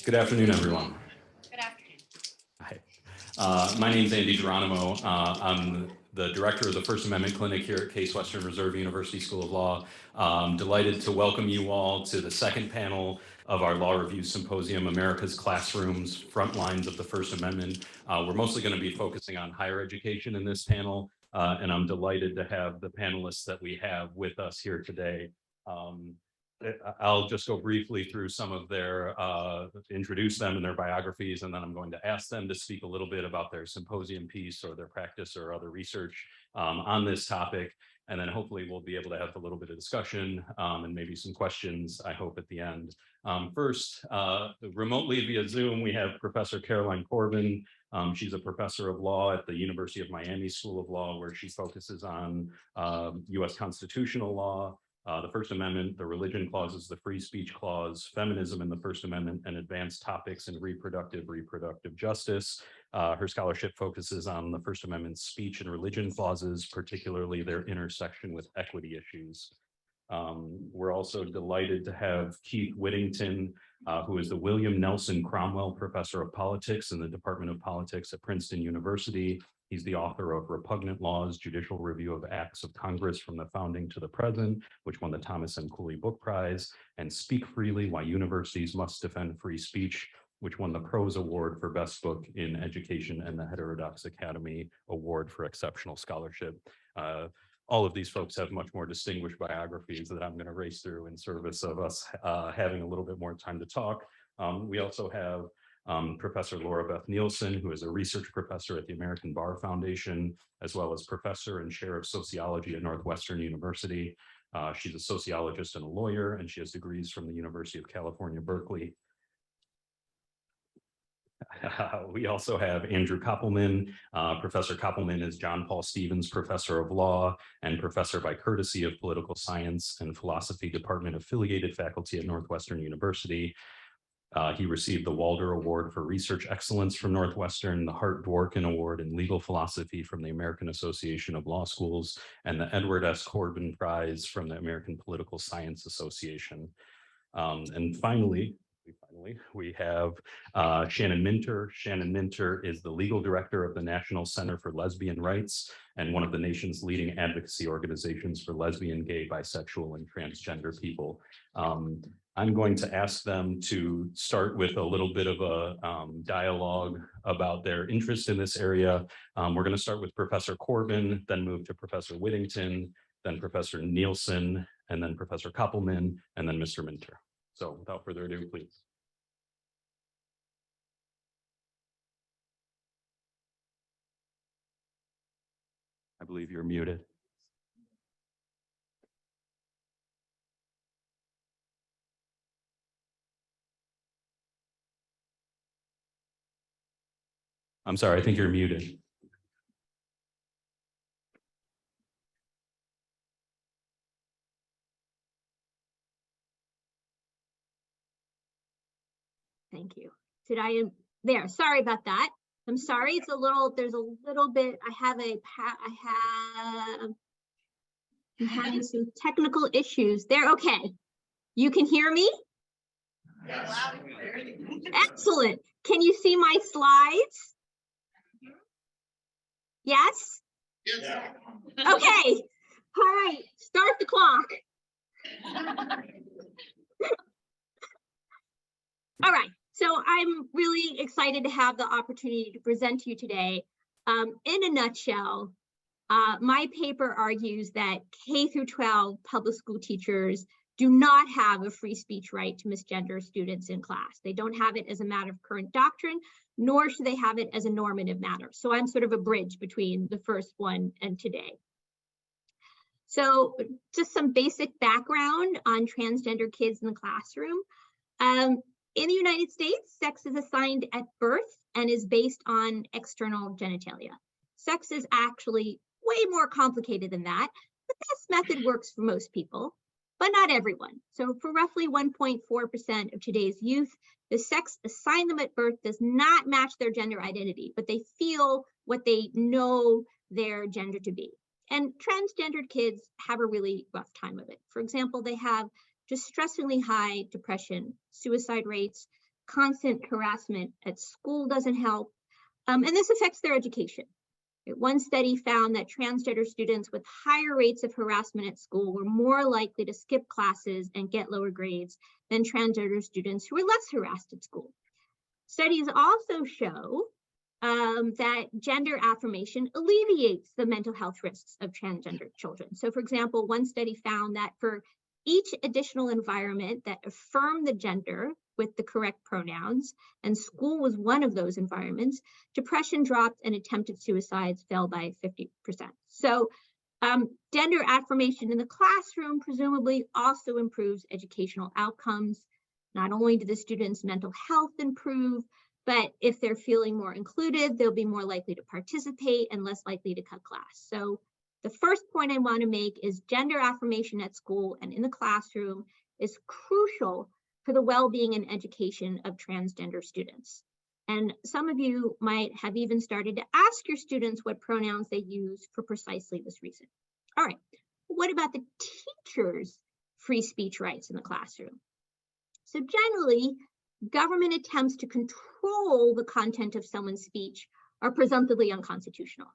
Good afternoon, everyone. Good afternoon. Hi. My name is Andy Geronimo. I'm the director of the First Amendment Clinic here at Case Western Reserve University School of Law. I'm delighted to welcome you all to the second panel of our Law Review Symposium, America's Classrooms, Frontlines of the First Amendment. We're mostly going to be focusing on higher education in this panel, and I'm delighted to have the panelists that we have with us here today. I'll just go briefly through some of their, introduce them and their biographies, and then I'm going to ask them to speak a little bit about their symposium piece or their practice or other research on this topic. And then hopefully we'll be able to have a little bit of discussion and maybe some questions, I hope, at the end. First, remotely via Zoom, we have Professor Caroline Corbin. She's a professor of law at the University of Miami School of Law, where she focuses on US constitutional law, the First Amendment, the religion clauses, the free speech clause, feminism in the First Amendment, and advanced topics in reproductive justice. Her scholarship focuses on the First Amendment speech and religion clauses, particularly their intersection with equity issues. We're also delighted to have Keith Whittington, who is the William Nelson Cromwell Professor of Politics in the Department of Politics at Princeton University. He's the author of Repugnant Laws, Judicial Review of Acts of Congress from the Founding to the Present, which won the Thomas M. Cooley Book Prize, and Speak Freely, Why Universities Must Defend Free Speech, which won the Prose Award for Best Book in Education and the Heterodox Academy Award for Exceptional Scholarship. All of these folks have much more distinguished biographies that I'm going to race through in service of us having a little bit more time to talk. We also have Professor Laura Beth Nielsen, who is a research professor at the American Bar Foundation, as well as professor and chair of sociology at Northwestern University. She's a sociologist and a lawyer, and she has degrees from the University of California, Berkeley. We also have Andrew Koppelman. Professor Koppelman is John Paul Stevens Professor of Law and Professor by Courtesy of Political Science and Philosophy Department affiliated faculty at Northwestern University. He received the Walder Award for Research Excellence from Northwestern, the Hart Dworkin Award in Legal Philosophy from the American Association of Law Schools, and the Edward S. Corbin Prize from the American Political Science Association. And finally, we have Shannon Minter. Shannon Minter is the legal director of the National Center for Lesbian Rights and one of the nation's leading advocacy organizations for lesbian, gay, bisexual, and transgender people. I'm going to ask them to start with a little bit of a dialogue about their interest in this area. We're going to start with Professor Corbin, then move to Professor Whittington, then Professor Nielsen, and then Professor Koppelman, and then Mr. Minter. So without further ado, please. I believe you're muted. I'm sorry, I think you're muted. Thank you. There, sorry about that. I'm sorry, there's a little bit, I'm having some technical issues there. Okay, you can hear me? Yes. Excellent. Can you see my slides? Yes? Yeah. Okay, all right, start the clock. All right, so I'm really excited to have the opportunity to present to you today. In a nutshell, my paper argues that K through 12 public school teachers do not have a free speech right to misgender students in class. They don't have it as a matter of current doctrine, nor should they have it as a normative matter. So I'm sort of a bridge between the first one and today. So just some basic background on transgender kids in the classroom. In the United States, sex is assigned at birth and is based on external genitalia. Sex is actually way more complicated than that, but this method works for most people, but not everyone. So for roughly 1.4% of today's youth, the sex assigned them at birth does not match their gender identity, but they feel what they know their gender to be. And transgendered kids have a really rough time of it. For example, they have distressingly high depression, suicide rates, constant harassment at school doesn't help, and this affects their education. One study found that transgender students with higher rates of harassment at school were more likely to skip classes and get lower grades than transgender students who were less harassed at school. Studies also show that gender affirmation alleviates the mental health risks of transgender children. So for example, one study found that for each additional environment that affirmed the gender with the correct pronouns, and school was one of those environments, depression dropped and attempted suicides fell by 50%. So gender affirmation in the classroom presumably also improves educational outcomes. Not only do the students' mental health improve, but if they're feeling more included, they'll be more likely to participate and less likely to cut class. So the first point I want to make is gender affirmation at school and in the classroom is crucial for the well-being and education of transgender students. And some of you might have even started to ask your students what pronouns they use for precisely this reason. All right, what about the teachers' free speech rights in the classroom? So generally, government attempts to control the content of someone's speech are presumptively unconstitutional.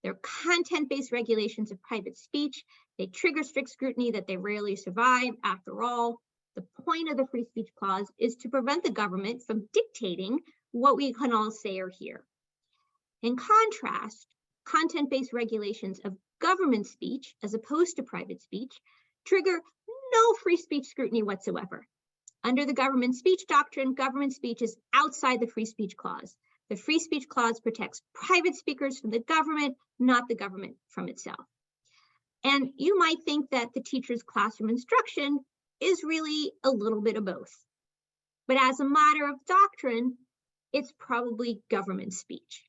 They're content-based regulations of private speech. They trigger strict scrutiny that they rarely survive. After all, the point of the free speech clause is to prevent the government from dictating what we can all say or hear. In contrast, content-based regulations of government speech, as opposed to private speech, trigger no free speech scrutiny whatsoever. Under the government speech doctrine, government speech is outside the free speech clause. The free speech clause protects private speakers from the government, not the government from itself. And you might think that the teacher's classroom instruction is really a little bit of both. But as a matter of doctrine, it's probably government speech.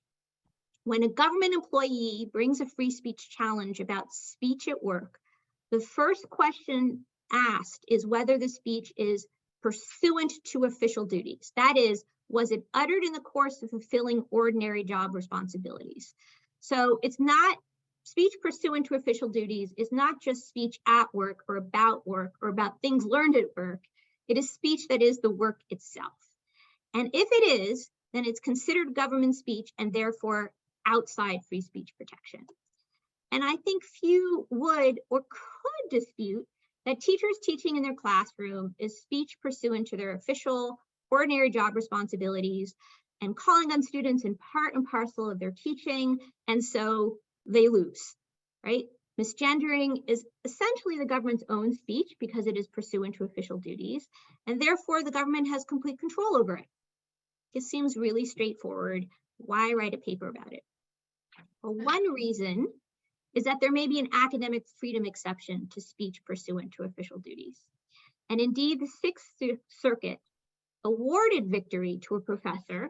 When a government employee brings a free speech challenge about speech at work, the first question asked is whether the speech is pursuant to official duties. That is, was it uttered in the course of fulfilling ordinary job responsibilities? So it's not speech pursuant to official duties is not just speech at work or about things learned at work. It is speech that is the work itself. And if it is, then it's considered government speech and therefore outside free speech protection. And I think few would or could dispute that teachers teaching in their classroom is speech pursuant to their official ordinary job responsibilities and calling on students in part and parcel of their teaching, and so they lose, right? Misgendering is essentially the government's own speech because it is pursuant to official duties, and therefore the government has complete control over it. It seems really straightforward. Why write a paper about it? Well, one reason is that there may be an academic freedom exception to speech pursuant to official duties. And indeed, the Sixth Circuit awarded victory to a professor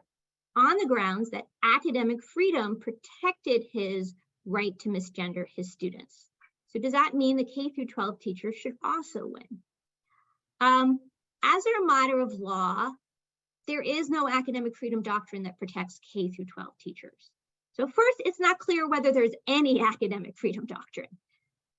on the grounds that academic freedom protected his right to misgender his students. So does that mean the K through 12 teachers should also win? As a matter of law, there is no academic freedom doctrine that protects K through 12 teachers. So first, it's not clear whether there's any academic freedom doctrine.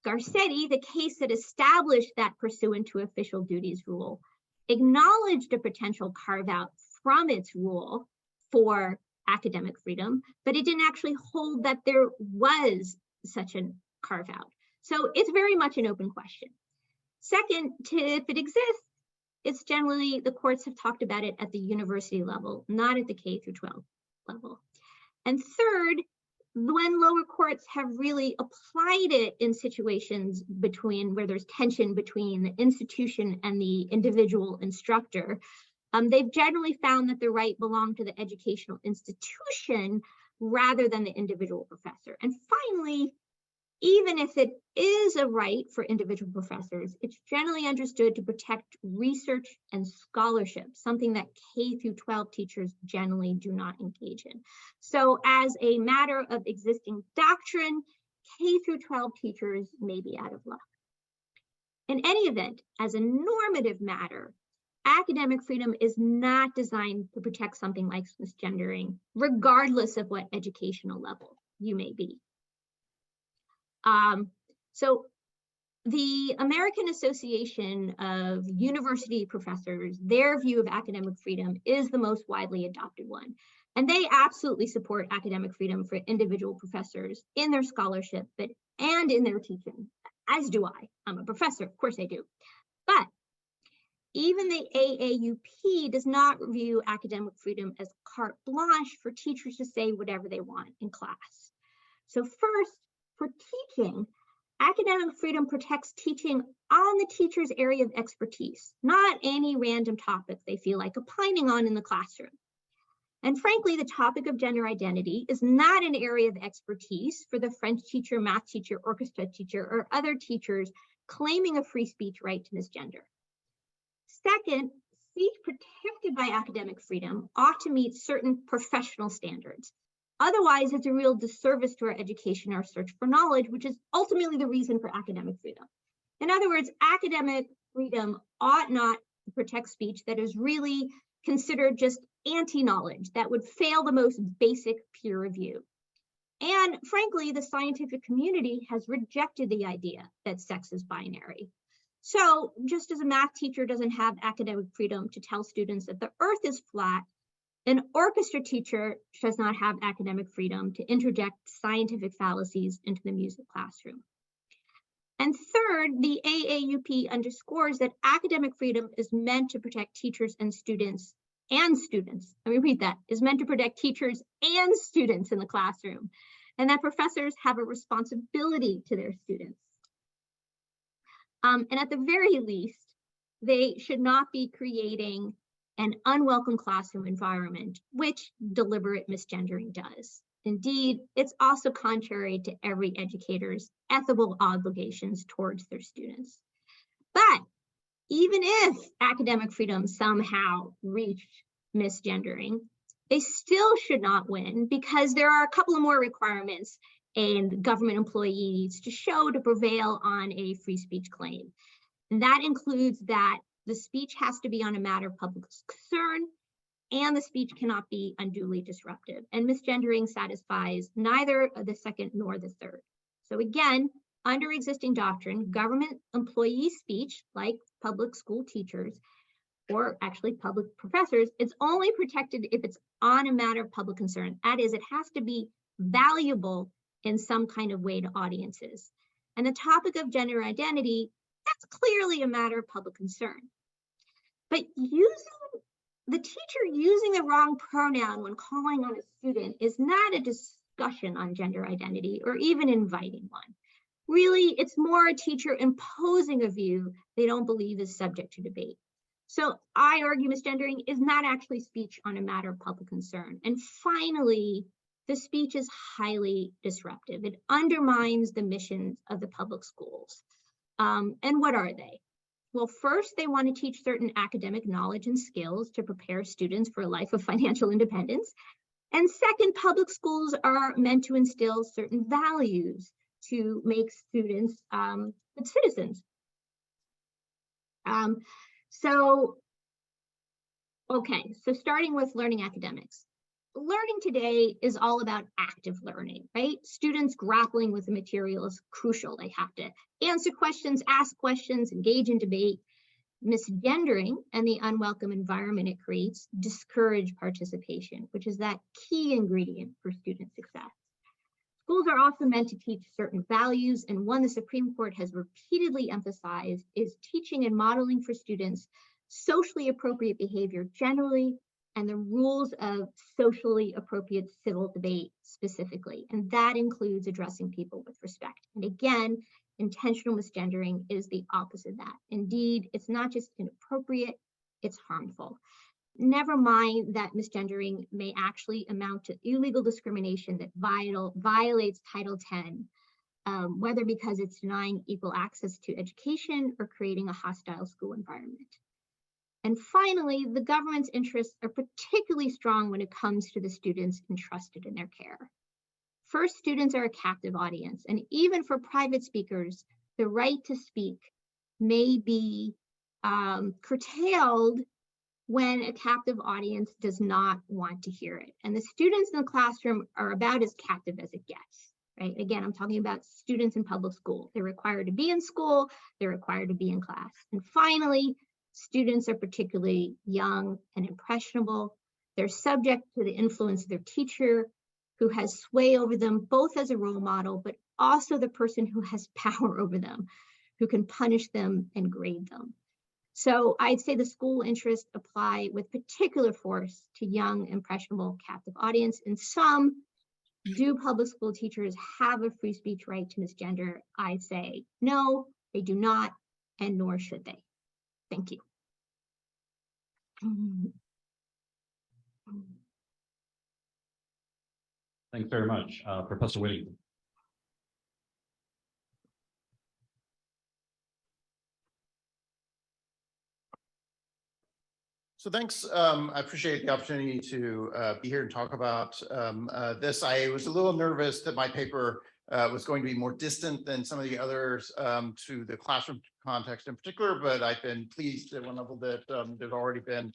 Garcetti, the case that established that pursuant to official duties rule, acknowledged a potential carve out from its rule for academic freedom, but it didn't actually hold that there was such a carve out. So it's very much an open question. Second, if it exists, it's generally, the courts have talked about it at the university level, not at the K through 12 level. And third, when lower courts have really applied it in situations where there's tension between the institution and the individual instructor, they've generally found that the right belonged to the educational institution rather than the individual professor. And finally, even if it is a right for individual professors, it's generally understood to protect research and scholarship, something that K through 12 teachers generally do not engage in. So as a matter of existing doctrine, K through 12 teachers may be out of luck. In any event, as a normative matter, academic freedom is not designed to protect something like misgendering, regardless of what educational level you may be. So the American Association of University Professors, their view of academic freedom is the most widely adopted one. And they absolutely support academic freedom for individual professors in their scholarship, and in their teaching, as do I. I'm a professor, of course I do. But even the AAUP does not view academic freedom as carte blanche for teachers to say whatever they want in class. So first, for teaching, academic freedom protects teaching on the teacher's area of expertise, not any random topic they feel like opining on in the classroom. And frankly, the topic of gender identity is not an area of expertise for the French teacher, math teacher, orchestra teacher, or other teachers claiming a free speech right to misgender. Second, speech protected by academic freedom ought to meet certain professional standards. Otherwise, it's a real disservice to our education, our search for knowledge, which is ultimately the reason for academic freedom. In other words, academic freedom ought not to protect speech that is really considered just anti-knowledge, that would fail the most basic peer review. And frankly, the scientific community has rejected the idea that sex is binary. So just as a math teacher doesn't have academic freedom to tell students that the earth is flat, an orchestra teacher does not have academic freedom to interject scientific fallacies into the music classroom. And third, the AAUP underscores that academic freedom is meant to protect teachers and students, let me repeat that, is meant to protect teachers and students in the classroom, and that professors have a responsibility to their students. And at the very least, they should not be creating an unwelcome classroom environment, which deliberate misgendering does. Indeed, it's also contrary to every educator's ethical obligations towards their students. But even if academic freedom somehow reached misgendering, they still should not win, because there are a couple of more requirements a government employee needs to show to prevail on a free speech claim. And that includes that the speech has to be on a matter of public concern, and the speech cannot be unduly disruptive. And misgendering satisfies neither the second nor the third. So again, under existing doctrine, government employee speech, like public school teachers, or actually public professors, it's only protected if it's on a matter of public concern. That is, it has to be valuable in some kind of way to audiences. And the topic of gender identity, that's clearly a matter of public concern. But the teacher using the wrong pronoun when calling on a student is not a discussion on gender identity or even inviting one. Really, it's more a teacher imposing a view they don't believe is subject to debate. So I argue misgendering is not actually speech on a matter of public concern. And finally, the speech is highly disruptive. It undermines the missions of the public schools. And what are they? Well, first, they want to teach certain academic knowledge and skills to prepare students for a life of financial independence. And second, public schools are meant to instill certain values to make students good citizens. So starting with learning academics. Learning today is all about active learning, right? Students grappling with the material is crucial. They have to answer questions, ask questions, engage in debate. Misgendering and the unwelcome environment it creates discourage participation, which is that key ingredient for student success. Schools are also meant to teach certain values, and one the Supreme Court has repeatedly emphasized is teaching and modeling for students socially appropriate behavior generally, and the rules of socially appropriate civil debate specifically. And that includes addressing people with respect. And again, intentional misgendering is the opposite of that. Indeed, it's not just inappropriate, it's harmful. Never mind that misgendering may actually amount to illegal discrimination that violates Title X, whether because it's denying equal access to education or creating a hostile school environment. And finally, the government's interests are particularly strong when it comes to the students entrusted in their care. First, students are a captive audience, and even for private speakers, the right to speak may be curtailed when a captive audience does not want to hear it. And the students in the classroom are about as captive as it gets, right? Again, I'm talking about students in public school. They're required to be in school, they're required to be in class. And finally, students are particularly young and impressionable. They're subject to the influence of their teacher, who has sway over them, both as a role model, but also the person who has power over them, who can punish them and grade them. So I'd say the school interests apply with particular force to young, impressionable, captive audience. In sum, do public school teachers have a free speech right to misgender? I say no, they do not, and nor should they. Thank you. Thanks very much, Professor Whittington. So thanks. I appreciate the opportunity to be here and talk about this. I was a little nervous that my paper was going to be more distant than some of the others to the classroom context in particular, but I've been pleased at one level that there's already been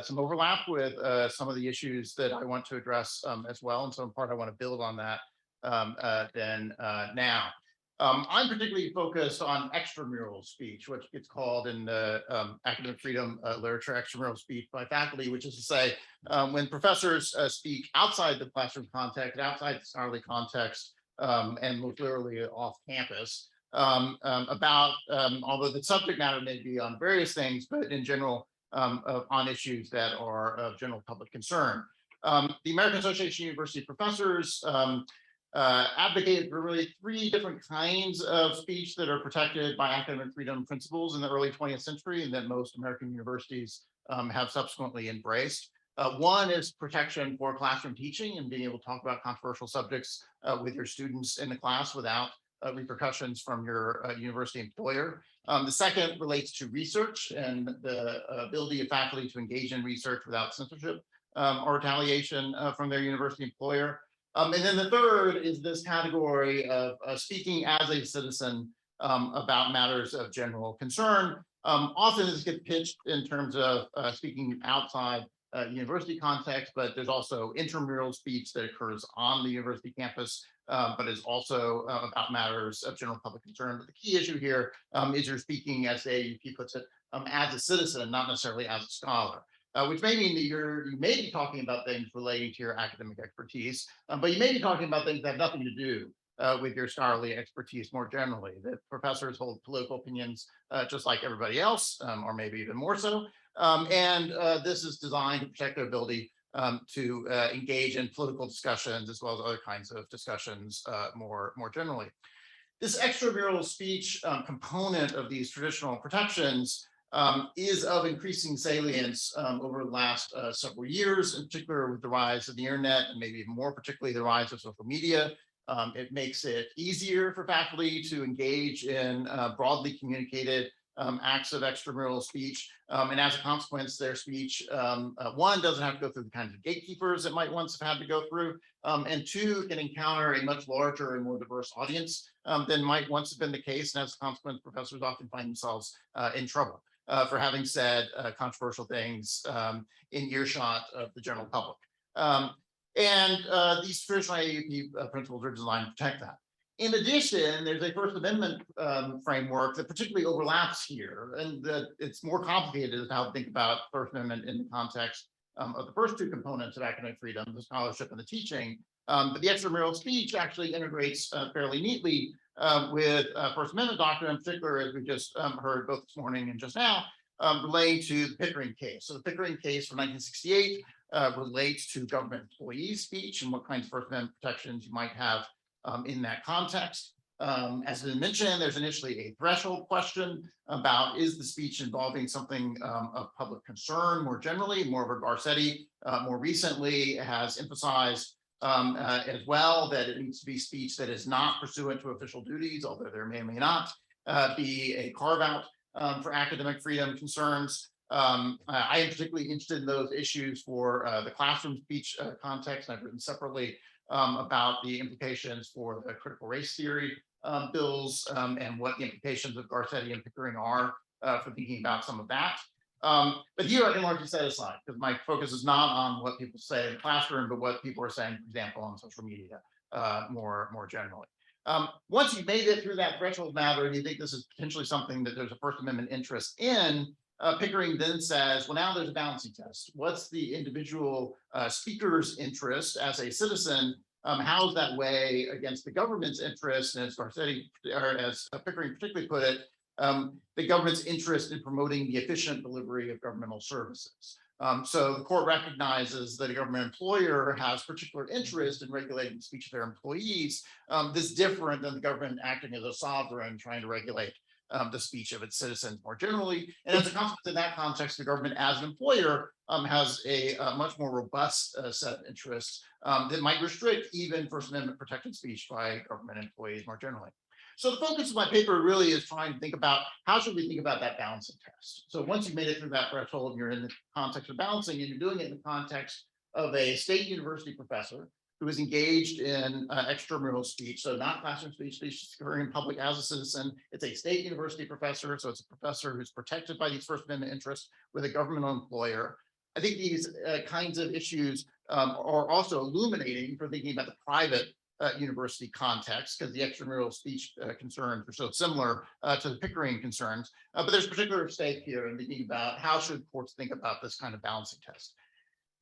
some overlap with some of the issues that I want to address as well. And so in part, I want to build on that now. I'm particularly focused on extramural speech, which gets called in the academic freedom literature extramural speech by faculty, which is to say, when professors speak outside the classroom context, outside the scholarly context, and most literally off campus, about, although the subject matter may be on various things, but in general, on issues that are of general public concern. The American Association of University Professors advocated for really 3 different kinds of speech that are protected by academic freedom principles in the early 20th century, and that most American universities have subsequently embraced. One is protection for classroom teaching and being able to talk about controversial subjects with your students in the class without repercussions from your university employer. The second relates to research and the ability of faculty to engage in research without censorship or retaliation from their university employer. And then the third is this category of speaking as a citizen about matters of general concern. Often this gets pitched in terms of speaking outside university context, but there's also intramural speech that occurs on the university campus, but is also about matters of general public concern. But the key issue here is you're speaking, as AUP puts it, as a citizen, not necessarily as a scholar. Which may mean that you may be talking about things relating to your academic expertise, but you may be talking about things that have nothing to do with your scholarly expertise more generally. That professors hold political opinions just like everybody else, or maybe even more so. And this is designed to protect their ability to engage in political discussions as well as other kinds of discussions more generally. This extramural speech component of these traditional protections is of increasing salience over the last several years, in particular with the rise of the internet, and maybe even more particularly the rise of social media. It makes it easier for faculty to engage in broadly communicated acts of extramural speech. And as a consequence, their speech, one, doesn't have to go through the kinds of gatekeepers it might once have had to go through, and 2, can encounter a much larger and more diverse audience than might once have been the case. And as a consequence, professors often find themselves in trouble for having said controversial things in earshot of the general public. And these traditional AUP principles are designed to protect that. In addition, there's a First Amendment framework that particularly overlaps here, and that it's more complicated as how to think about First Amendment in the context of the first 2 components of academic freedom, the scholarship and the teaching. But the extramural speech actually integrates fairly neatly with First Amendment doctrine, in particular, as we just heard both this morning and just now, relating to the Pickering case. So the Pickering case from 1968 relates to government employee speech and what kinds of First Amendment protections you might have in that context. As I mentioned, there's initially a threshold question about, is the speech involving something of public concern more generally? Moreover, Garcetti more recently has emphasized as well that it needs to be speech that is not pursuant to official duties, although there may or may not be a carve out for academic freedom concerns. I am particularly interested in those issues for the classroom speech context. I've written separately about the implications for the critical race theory bills and what the implications of Garcetti and Pickering are for thinking about some of that. But here I can largely set aside because my focus is not on what people say in the classroom, but what people are saying, for example, on social media more generally. Once you've made it through that threshold matter and you think this is potentially something that there's a First Amendment interest in, Pickering then says, well, now there's a balancing test. What's the individual speaker's interest as a citizen? How's that weigh against the government's interest? And as Garcetti, or as Pickering particularly put it, the government's interest in promoting the efficient delivery of governmental services. So the court recognizes that a government employer has particular interest in regulating the speech of their employees. This is different than the government acting as a sovereign trying to regulate the speech of its citizens more generally. And as a consequence in that context, the government as an employer has a much more robust set of interests that might restrict even First Amendment protected speech by government employees more generally. So the focus of my paper really is trying to think about how should we think about that balancing test. So once you've made it through that threshold and you're in the context of balancing and you're doing it in the context of a state university professor who is engaged in extramural speech, so not classroom speech, speech occurring in public as a citizen. It's a state university professor, so it's a professor who's protected by these First Amendment interests with a governmental employer. I think these kinds of issues are also illuminating for thinking about the private university context, because the extramural speech concerns are so similar to the Pickering concerns. But there's particular stake here in thinking about how should courts think about this kind of balancing test.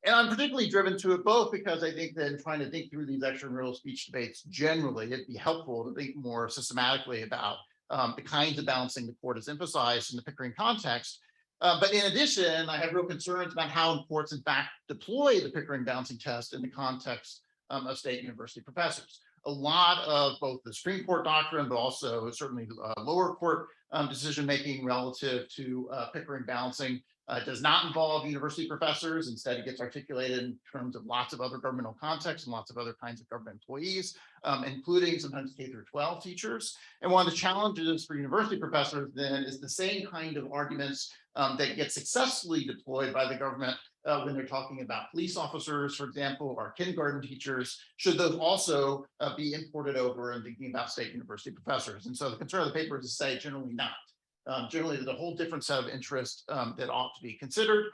And I'm particularly driven to it both because I think that in trying to think through these extramural speech debates generally, it'd be helpful to think more systematically about the kinds of balancing the court has emphasized in the Pickering context. But in addition, I have real concerns about how courts in fact deploy the Pickering balancing test in the context of state university professors. A lot of both the Supreme Court doctrine, but also certainly lower court decision-making relative to Pickering balancing does not involve university professors. Instead, it gets articulated in terms of lots of other governmental contexts and lots of other kinds of government employees, including sometimes K through 12 teachers. And one of the challenges for university professors then is the same kind of arguments that get successfully deployed by the government when they're talking about police officers, for example, or kindergarten teachers. Should those also be imported over and thinking about state university professors? And so the concern of the paper is to say generally not. Generally, there's a whole different set of interests that ought to be considered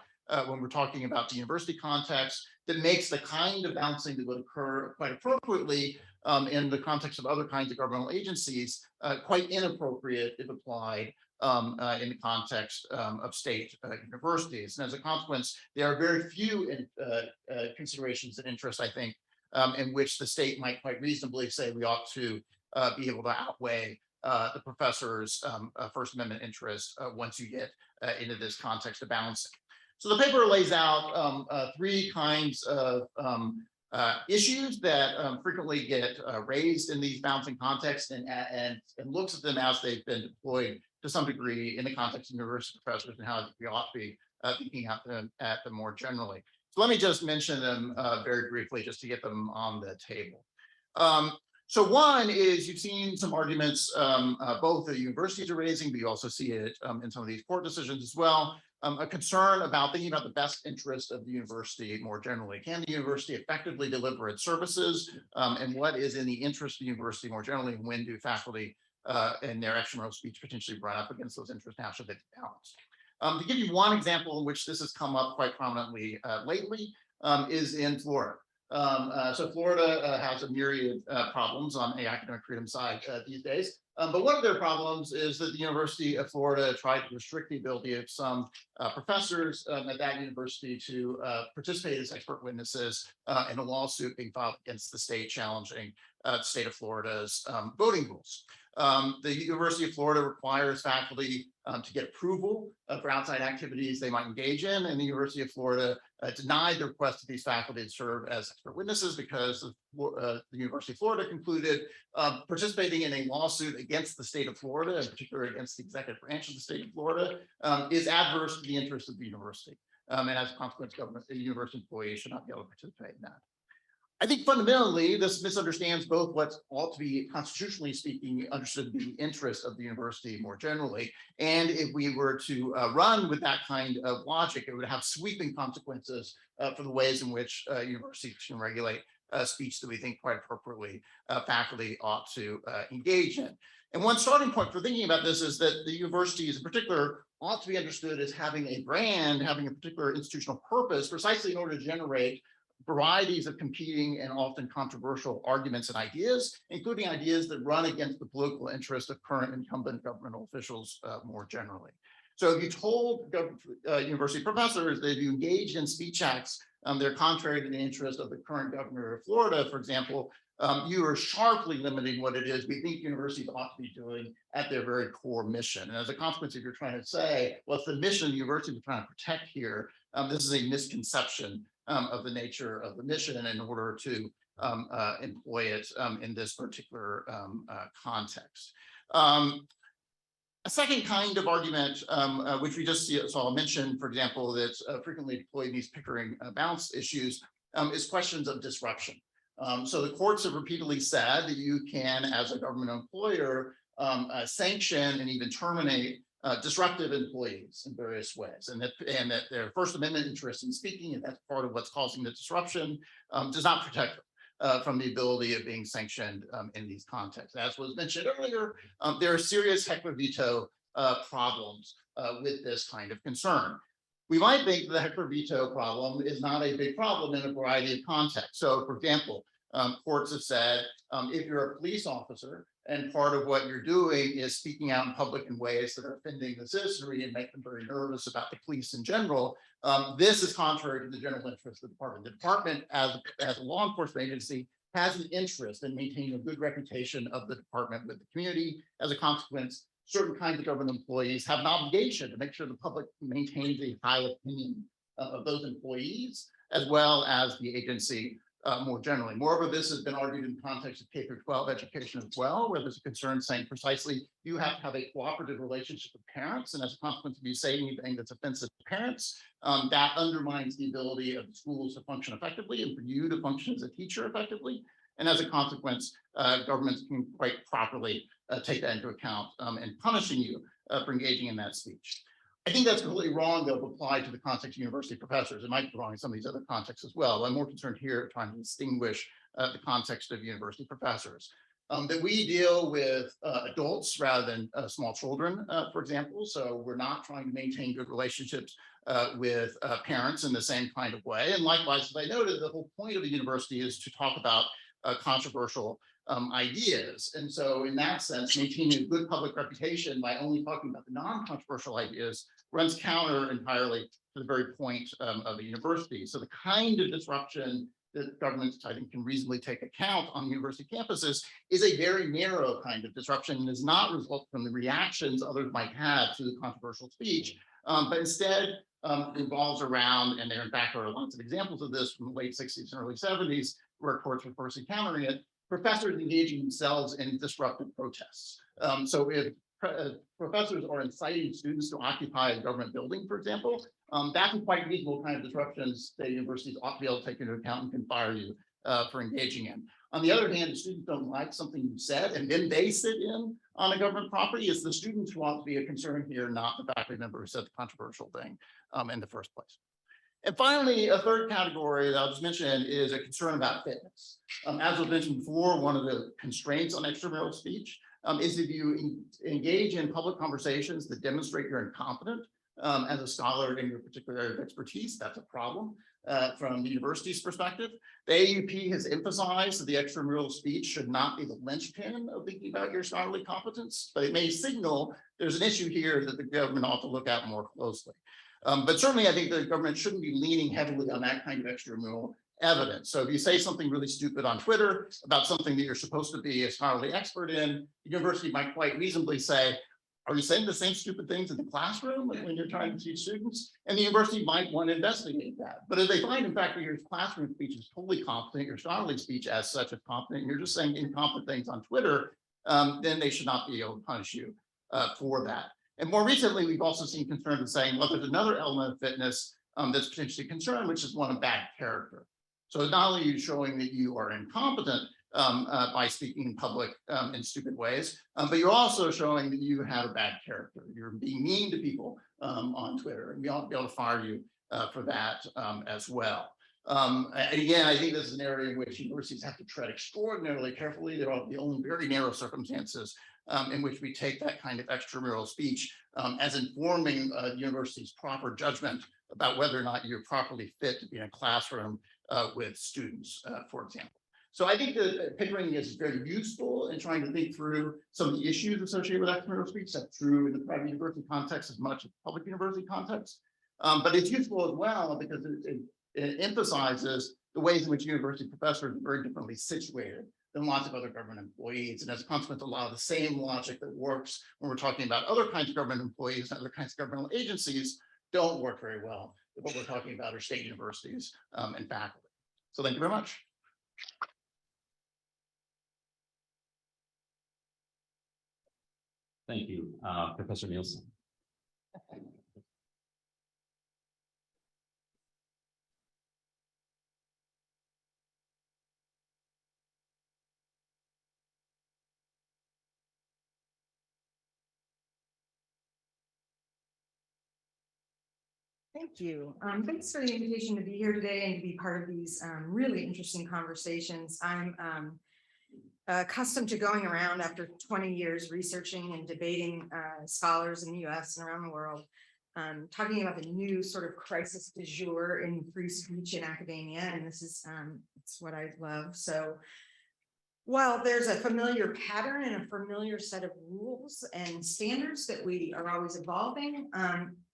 when we're talking about the university context that makes the kind of balancing that would occur quite appropriately in the context of other kinds of governmental agencies quite inappropriate if applied in the context of state universities. And as a consequence, there are very few considerations and interests, I think, in which the state might quite reasonably say we ought to be able to outweigh the professor's First Amendment interest once you get into this context of balancing. So the paper lays out three kinds of issues that frequently get raised in these balancing contexts and looks at them as they've been deployed to some degree in the context of university professors and how we ought to be thinking at them more generally. So let me just mention them very briefly just to get them on the table. So one is you've seen some arguments both the universities are raising, but you also see it in some of these court decisions as well. A concern about thinking about the best interest of the university more generally. Can the university effectively deliver its services? And what is in the interest of the university more generally? And when do faculty and their extramural speech potentially run up against those interests? How should they be balanced? To give you one example in which this has come up quite prominently lately is in Florida. So Florida has a myriad problems on the academic freedom side these days. But one of their problems is that the University of Florida tried to restrict the ability of some professors at that university to participate as expert witnesses in a lawsuit being filed against the state challenging the state of Florida's voting rules. The University of Florida requires faculty to get approval for outside activities they might engage in, and the University of Florida denied the request of these faculty to serve as expert witnesses because the University of Florida concluded participating in a lawsuit against the state of Florida, in particular against the executive branch of the state of Florida, is adverse to the interests of the university. And as a consequence, the university employees should not be able to participate in that. I think fundamentally, this misunderstands both what ought to be constitutionally speaking understood to be the interest of the university more generally. And if we were to run with that kind of logic, it would have sweeping consequences for the ways in which universities can regulate speech that we think quite appropriately faculty ought to engage in. And one starting point for thinking about this is that the universities in particular ought to be understood as having a brand, having a particular institutional purpose precisely in order to generate varieties of competing and often controversial arguments and ideas, including ideas that run against the political interest of current incumbent governmental officials more generally. So if you told university professors that if you engage in speech acts, they're contrary to the interest of the current governor of Florida, for example, you are sharply limiting what it is we think universities ought to be doing at their very core mission. And as a consequence, if you're trying to say, well, it's the mission of the university we're trying to protect here, this is a misconception of the nature of the mission in order to employ it in this particular context. A second kind of argument, which we just saw mentioned, for example, that's frequently deployed in these Pickering balance issues, is questions of disruption. So the courts have repeatedly said that you can, as a government employer, sanction and even terminate disruptive employees in various ways, and that their First Amendment interest in speaking, and that's part of what's causing the disruption, does not protect them from the ability of being sanctioned in these contexts. As was mentioned earlier, there are serious heckler veto problems with this kind of concern. We might think the heckler veto problem is not a big problem in a variety of contexts. So, for example, courts have said if you're a police officer and part of what you're doing is speaking out in public in ways that are offending the citizenry and make them very nervous about the police in general, this is contrary to the general interest of the department. The department, as a law enforcement agency, has an interest in maintaining a good reputation of the department with the community. As a consequence, certain kinds of government employees have an obligation to make sure the public maintains a high opinion of those employees, as well as the agency more generally. Moreover, this has been argued in the context of K-12 education as well, where there's a concern saying precisely you have to have a cooperative relationship with parents, and as a consequence, if you say anything that's offensive to parents, that undermines the ability of the schools to function effectively and for you to function as a teacher effectively. And as a consequence, governments can quite properly take that into account in punishing you for engaging in that speech. I think that's completely wrong, though, applied to the context of university professors. It might be wrong in some of these other contexts as well. I'm more concerned here trying to distinguish the context of university professors. That we deal with adults rather than small children, for example. So we're not trying to maintain good relationships with parents in the same kind of way. And likewise, as I noted, the whole point of the university is to talk about controversial ideas. And so in that sense, maintaining a good public reputation by only talking about the non-controversial ideas runs counter entirely to the very point of the university. So the kind of disruption that governments, I think, can reasonably take account on university campuses is a very narrow kind of disruption and does not result from the reactions others might have to the controversial speech, but instead revolves around, and there in fact are lots of examples of this from the late 60s and early 70s, where courts were first encountering it, professors engaging themselves in disruptive protests. So if professors are inciting students to occupy a government building, for example, that's a quite reasonable kind of disruptions that universities ought to be able to take into account and can fire you for engaging in. On the other hand, if students don't like something you said and then they sit in on a government property, it's the students who ought to be a concern here, not the faculty member who said the controversial thing in the first place. And finally, a third category that I'll just mention is a concern about fitness. As was mentioned before, one of the constraints on extramural speech is if you engage in public conversations that demonstrate you're incompetent as a scholar in your particular area of expertise, that's a problem from the university's perspective. The AUP has emphasized that the extramural speech should not be the linchpin of thinking about your scholarly competence, but it may signal there's an issue here that the government ought to look at more closely. But certainly I think the government shouldn't be leaning heavily on that kind of extramural evidence. So if you say something really stupid on Twitter about something that you're supposed to be a scholarly expert in, the university might quite reasonably say, are you saying the same stupid things in the classroom when you're trying to teach students? And the university might want to investigate that. But if they find, in fact, that your classroom speech is totally competent, your scholarly speech as such is competent, and you're just saying incompetent things on Twitter, then they should not be able to punish you for that. And more recently, we've also seen concern in saying, well, there's another element of fitness that's potentially concerned, which is one of bad character. So not only are you showing that you are incompetent by speaking in public in stupid ways, but you're also showing that you have a bad character. You're being mean to people on Twitter, and we ought to be able to fire you for that as well. And again, I think this is an area in which universities have to tread extraordinarily carefully. There are the only very narrow circumstances in which we take that kind of extramural speech as informing the university's proper judgment about whether or not you're properly fit to be in a classroom with students, for example. So I think that Pickering is very useful in trying to think through some of the issues associated with extramural speech. That's true in the private university context as much as public university context. But it's useful as well because it emphasizes the ways in which university professors are very differently situated than lots of other government employees. And as a consequence, a lot of the same logic that works when we're talking about other kinds of government employees and other kinds of governmental agencies don't work very well with what we're talking about are state universities and faculty. So thank you very much. Thank you, Professor Nielsen. Thank you. Thanks for the invitation to be here today and to be part of these really interesting conversations. I'm accustomed to going around after 20 years researching and debating scholars in the US and around the world, talking about the new sort of crisis du jour in free speech in academia. And this is it's what I love. So while there's a familiar pattern and a familiar set of rules and standards that we are always evolving,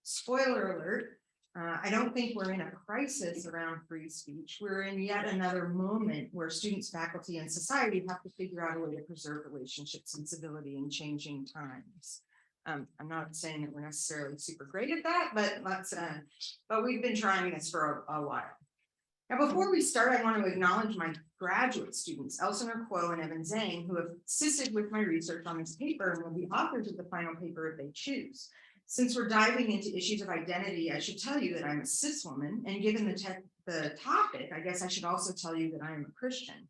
spoiler alert, I don't think we're in a crisis around free speech. We're in yet another moment where students, faculty, and society have to figure out a way to preserve relationships and civility in changing times. I'm not saying that we're necessarily super great at that, but we've been trying this for a while. Now, before we start, I want to acknowledge my graduate students, Elsinore Kuo and Evan Zhang, who have assisted with my research on this paper and will be authors of the final paper if they choose. Since we're diving into issues of identity, I should tell you that I'm a cis woman, and given the topic, I guess I should also tell you that I am a Christian.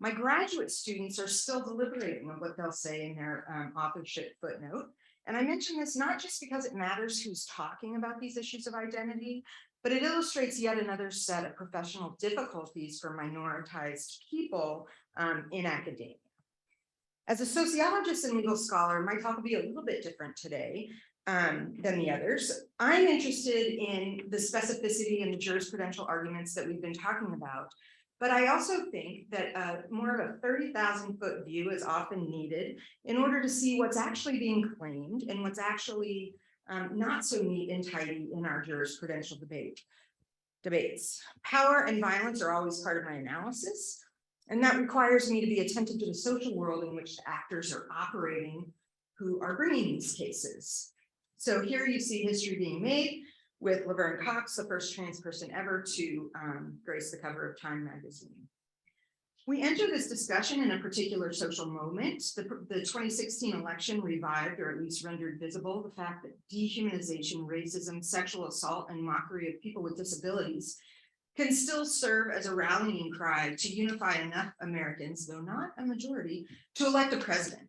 My graduate students are still deliberating on what they'll say in their authorship footnote, and I mention this not just because it matters who's talking about these issues of identity, but it illustrates yet another set of professional difficulties for minoritized people in academia. As a sociologist and legal scholar, my talk will be a little bit different today than the others. I'm interested in the specificity and the jurisprudential arguments that we've been talking about, but I also think that more of a 30,000-foot view is often needed in order to see what's actually being claimed and what's actually not so neat and tidy in our jurisprudential debates. Power and violence are always part of my analysis, and that requires me to be attentive to the social world in which the actors are operating who are bringing these cases. So here you see history being made with Laverne Cox, the first trans person ever to grace the cover of Time magazine. We enter this discussion in a particular social moment. The 2016 election revived, or at least rendered visible, the fact that dehumanization, racism, sexual assault, and mockery of people with disabilities can still serve as a rallying cry to unify enough Americans, though not a majority, to elect a president.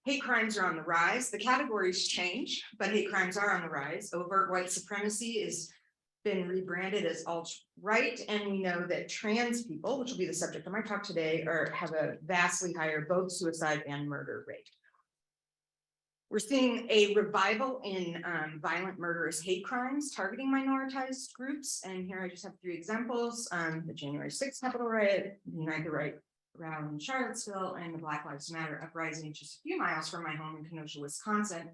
Hate crimes are on the rise. The categories change, but hate crimes are on the rise. Overt white supremacy has been rebranded as alt-right, and we know that trans people, which will be the subject of my talk today, have a vastly higher both suicide and murder rate. We're seeing a revival in violent murderous hate crimes targeting minoritized groups, and here I just have 3 examples: the January 6th Capitol riot, the Unite the Right rally in Charlottesville, and the Black Lives Matter uprising just a few miles from my home in Kenosha, Wisconsin,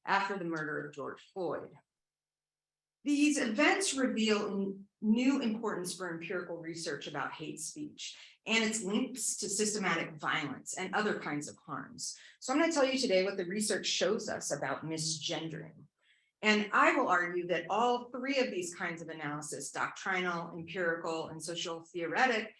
after the murder of George Floyd. These events reveal new importance for empirical research about hate speech and its links to systematic violence and other kinds of harms. So I'm going to tell you today what the research shows us about misgendering. And I will argue that all 3 of these kinds of analysis, doctrinal, empirical, and social theoretic,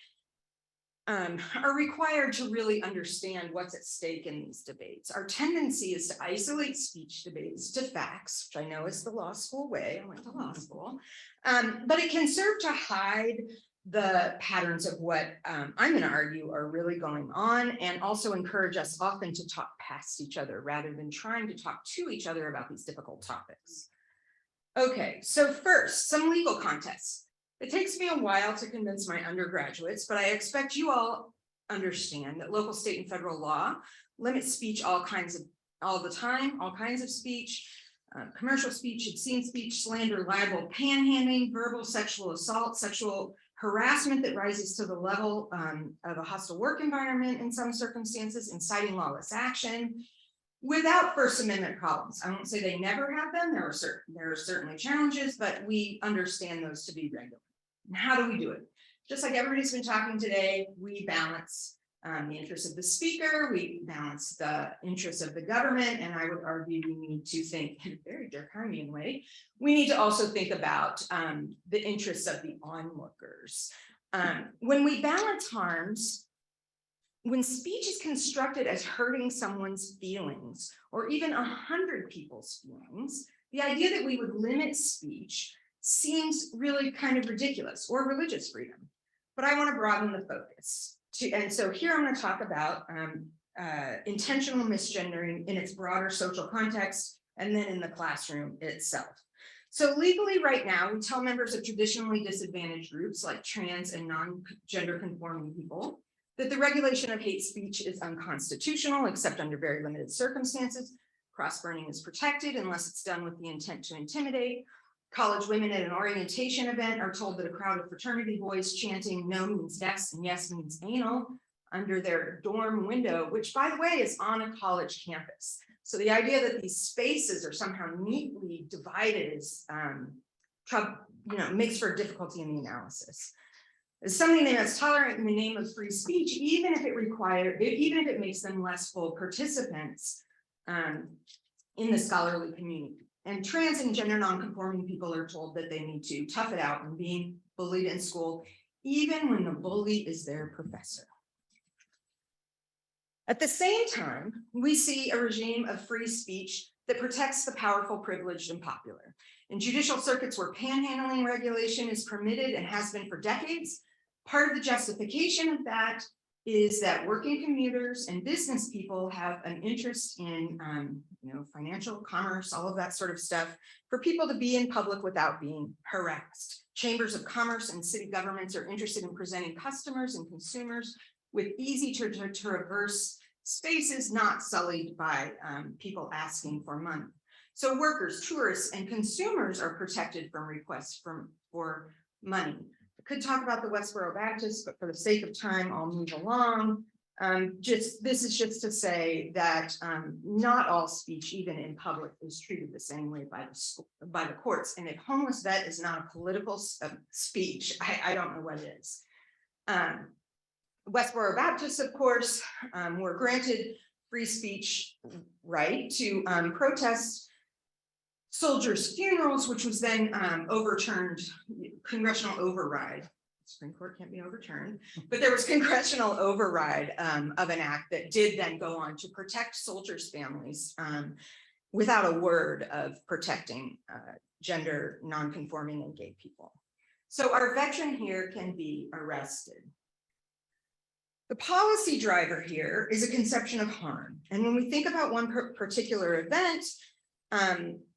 are required to really understand what's at stake in these debates. Our tendency is to isolate speech debates to facts, which I know is the law school way. I went to law school, but it can serve to hide the patterns of what I'm going to argue are really going on, and also encourage us often to talk past each other rather than trying to talk to each other about these difficult topics. Okay, so first, some legal context. It takes me a while to convince my undergraduates, but I expect you all understand that local, state, and federal law limit speech all the time, all kinds of speech, commercial speech, obscene speech, slander, libel, panhandling, verbal sexual assault, sexual harassment that rises to the level of a hostile work environment in some circumstances, inciting lawless action, without First Amendment problems. I won't say they never have them. There are certainly challenges, but we understand those to be regular. And how do we do it? Just like everybody's been talking today, we balance the interests of the speaker, we balance the interests of the government, and I would argue we need to think in a very Durkheimian way. We need to also think about the interests of the onlookers. When we balance harms, when speech is constructed as hurting someone's feelings, or even 100 people's feelings, the idea that we would limit speech seems really kind of ridiculous, or religious freedom. But I want to broaden the focus. And so here I'm going to talk about intentional misgendering in its broader social context, and then in the classroom itself. So legally right now, we tell members of traditionally disadvantaged groups like trans and non-gender conforming people that the regulation of hate speech is unconstitutional, except under very limited circumstances. Cross-burning is protected unless it's done with the intent to intimidate. College women at an orientation event are told that a crowd of fraternity boys chanting no means yes and yes means anal under their dorm window, which by the way is on a college campus. So the idea that these spaces are somehow neatly divided is, makes for difficulty in the analysis. It's something that's tolerant in the name of free speech, even if it makes them less full participants in the scholarly community. And trans and gender nonconforming people are told that they need to tough it out when being bullied in school, even when the bully is their professor. At the same time, we see a regime of free speech that protects the powerful, privileged, and popular. In judicial circuits where panhandling regulation is permitted and has been for decades, part of the justification of that is that working commuters and business people have an interest in financial commerce, all of that sort of stuff, for people to be in public without being harassed. Chambers of commerce and city governments are interested in presenting customers and consumers with easy to traverse spaces not sullied by people asking for money. So workers, tourists, and consumers are protected from requests for money. I could talk about the Westboro Baptist, but for the sake of time, I'll move along. This is just to say that not all speech, even in public, is treated the same way by the courts. And if homeless vet is not a political speech, I don't know what it is. Westboro Baptists, of course, were granted free speech right to protest soldiers' funerals, which was then overturned, congressional override. Supreme Court can't be overturned, but there was congressional override of an act that did then go on to protect soldiers' families without a word of protecting gender nonconforming and gay people. So our veteran here can be arrested. The policy driver here is a conception of harm. And when we think about one particular event,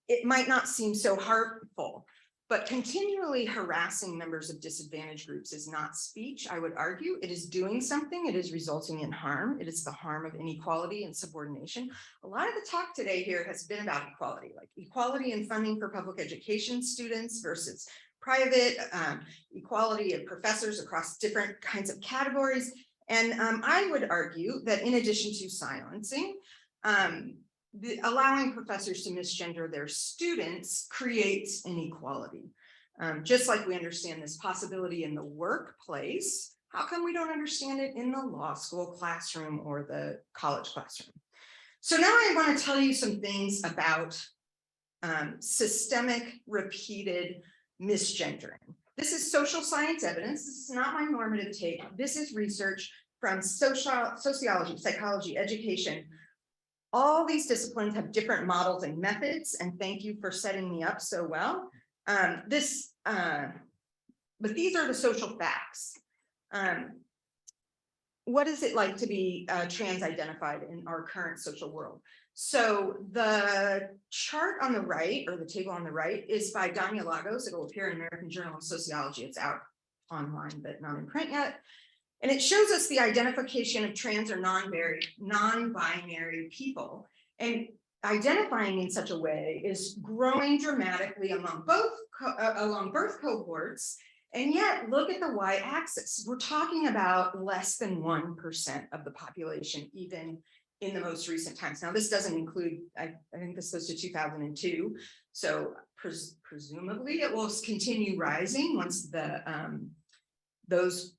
it might not seem so harmful, but continually harassing members of disadvantaged groups is not speech, I would argue. It is doing something, it is resulting in harm. It is the harm of inequality and subordination. A lot of the talk today here has been about equality, like equality in funding for public education students versus private, equality of professors across different kinds of categories. And I would argue that in addition to silencing, allowing professors to misgender their students creates inequality. Just like we understand this possibility in the workplace, how come we don't understand it in the law school classroom or the college classroom? So now I want to tell you some things about systemic repeated misgendering. This is social science evidence. This is not my normative take. This is research from sociology, psychology, education. All these disciplines have different models and methods, and thank you for setting me up so well. But these are the social facts. What is it like to be trans-identified in our current social world? So the chart on the right, or the table on the right, is by Danya Lagos. It will appear in American Journal of Sociology. It's out online, but not in print yet. And it shows us the identification of trans or non-binary people. And identifying in such a way is growing dramatically among birth cohorts And yet, look at the y-axis. We're talking about less than 1% of the population, even in the most recent times. Now, this doesn't include, I think this goes to 2002. So presumably it will continue rising once those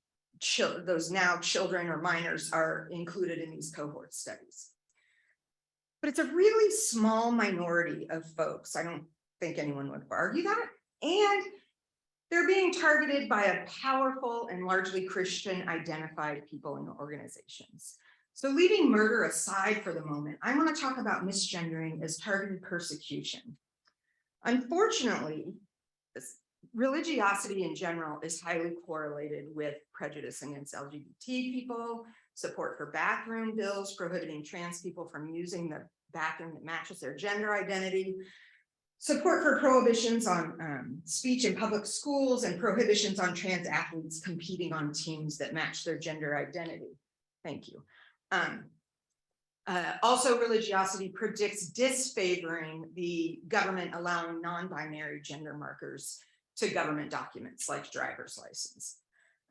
now children or minors are included in these cohort studies. But it's a really small minority of folks. I don't think anyone would argue that. And they're being targeted by a powerful and largely Christian identified people and organizations. So leaving murder aside for the moment, I want to talk about misgendering as targeted persecution. Unfortunately, religiosity in general is highly correlated with prejudice against LGBT people, support for bathroom bills prohibiting trans people from using the bathroom that matches their gender identity, support for prohibitions on speech in public schools, and prohibitions on trans athletes competing on teams that match their gender identity. Thank you. Also, religiosity predicts disfavoring the government allowing non-binary gender markers to government documents like driver's license.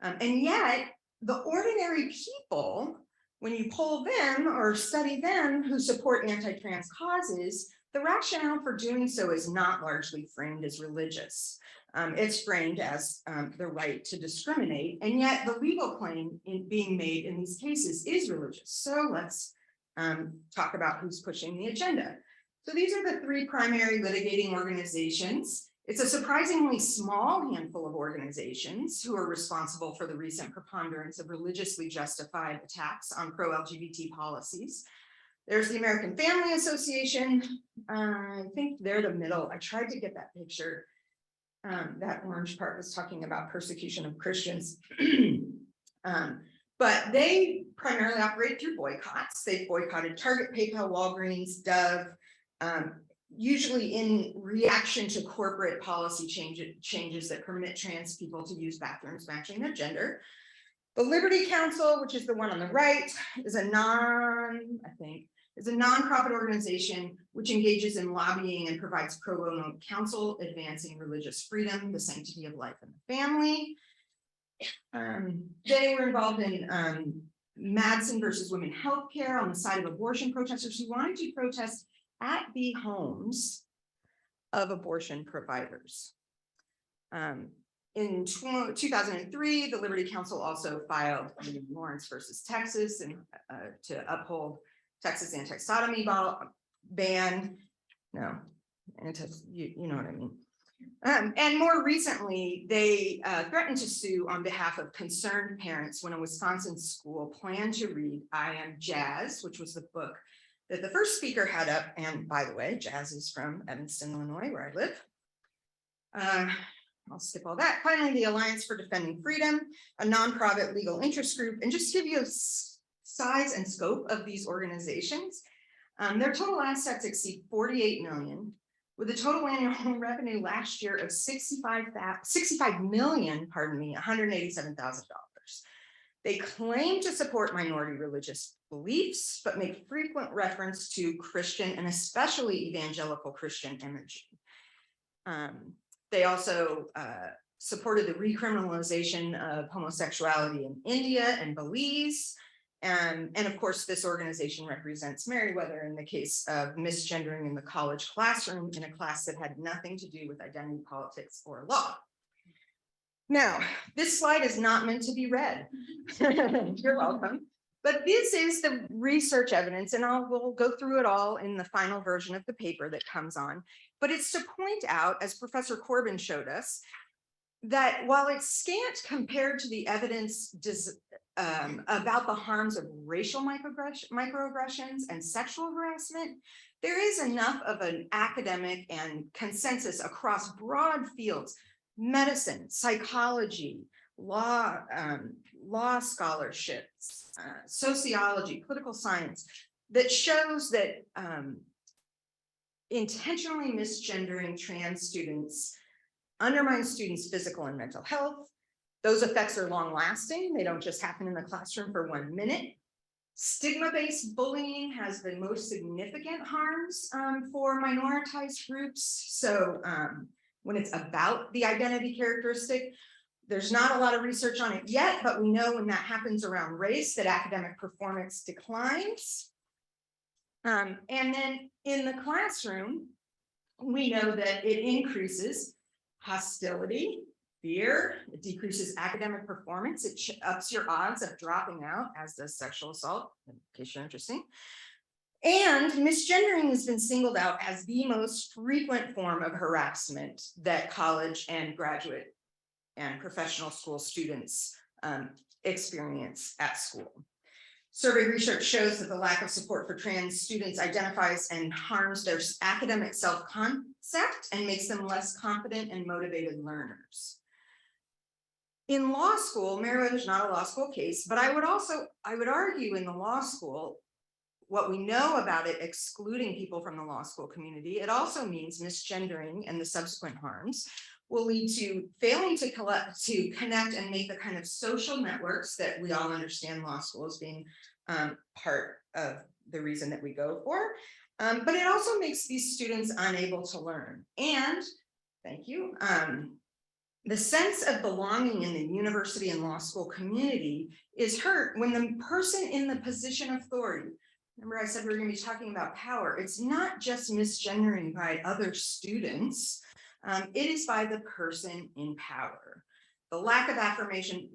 And yet, the ordinary people, when you poll them or study them who support anti-trans causes, the rationale for doing so is not largely framed as religious. It's framed as the right to discriminate, and yet the legal claim being made in these cases is religious. So let's talk about who's pushing the agenda. So these are the three primary litigating organizations. It's a surprisingly small handful of organizations who are responsible for the recent preponderance of religiously justified attacks on pro-LGBT policies. There's the American Family Association. I think they're the middle. I tried to get that picture. That orange part was talking about persecution of Christians. But they primarily operate through boycotts. They've boycotted Target, PayPal, Walgreens, Dove, usually in reaction to corporate policy changes that permit trans people to use bathrooms matching their gender. The Liberty Council, which is the one on the right, is a nonprofit organization which engages in lobbying and provides pro bono counsel advancing religious freedom, the sanctity of life and the family. They were involved in Madsen versus Women Healthcare on the side of abortion protesters who wanted to protest at the homes of abortion providers. In 2003, the Liberty Council also filed Lawrence versus Texas and to uphold Texas anti-sodomy ban. No, you know what I mean. And more recently, they threatened to sue on behalf of concerned parents when a Wisconsin school planned to read I Am Jazz, which was the book that the first speaker had up. And by the way, Jazz is from Evanston, Illinois, where I live. I'll skip all that. Finally, the Alliance for Defending Freedom, a nonprofit legal interest group. And just to give you a size and scope of these organizations, their total assets exceed 48 million, with a total annual revenue last year of $187,000. They claim to support minority religious beliefs, but make frequent reference to Christian and especially evangelical Christian imagery. They also supported the recriminalization of homosexuality in India and Belize. And of course, this organization represents Meriwether in the case of misgendering in the college classroom in a class that had nothing to do with identity politics or law. Now, this slide is not meant to be read. You're welcome. But this is the research evidence, and we'll go through it all in the final version of the paper that comes on. But it's to point out, as Professor Corbin showed us, that while it's scant compared to the evidence about the harms of racial microaggressions and sexual harassment, there is enough of an academic and consensus across broad fields, medicine, psychology, law scholarships, sociology, political science, that shows that intentionally misgendering trans students undermines students' physical and mental health. Those effects are long lasting. They don't just happen in the classroom for 1 minute. Stigma-based bullying has the most significant harms for minoritized groups. So when it's about the identity characteristic, There's not a lot of research on it yet, but we know when that happens around race that academic performance declines. And then in the classroom, we know that it increases hostility, fear, it decreases academic performance, it ups your odds of dropping out, as does sexual assault, in case you're interested. And misgendering has been singled out as the most frequent form of harassment that college and graduate and professional school students experience at school. Survey research shows that the lack of support for trans students identifies and harms their academic self-concept and makes them less confident and motivated learners. In law school, Meriwether is not a law school case, but I would argue in the law school, what we know about it excluding people from the law school community, it also means misgendering and the subsequent harms will lead to failing to connect and make the kind of social networks that we all understand law school as being part of the reason that we go for. But it also makes these students unable to learn. And, thank you, the sense of belonging in the university and law school community is hurt when the person in the position of authority, remember I said we were going to be talking about power, it's not just misgendering by other students, it is by the person in power. The lack of affirmation,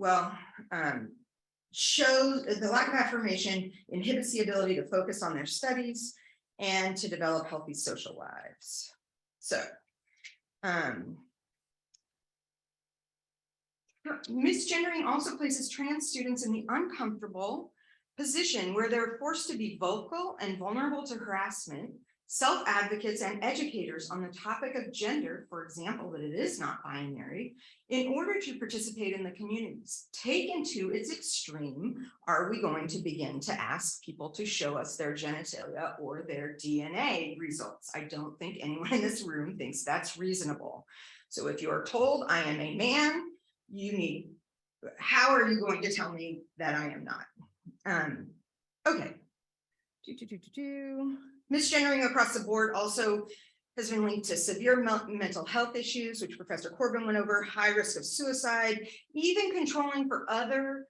shows the lack of affirmation inhibits the ability to focus on their studies and to develop healthy social lives. So, misgendering also places trans students in the uncomfortable position where they're forced to be vocal and vulnerable to harassment. Self-advocates and educators on the topic of gender, for example, that it is not binary, in order to participate in the communities. Taken to its extreme, are we going to begin to ask people to show us their genitalia or their DNA results? I don't think anyone in this room thinks that's reasonable. So if you're told I am a man, how are you going to tell me that I am not? Okay. Misgendering across the board also has been linked to severe mental health issues, which Professor Corbin went over, high risk of suicide, even controlling for other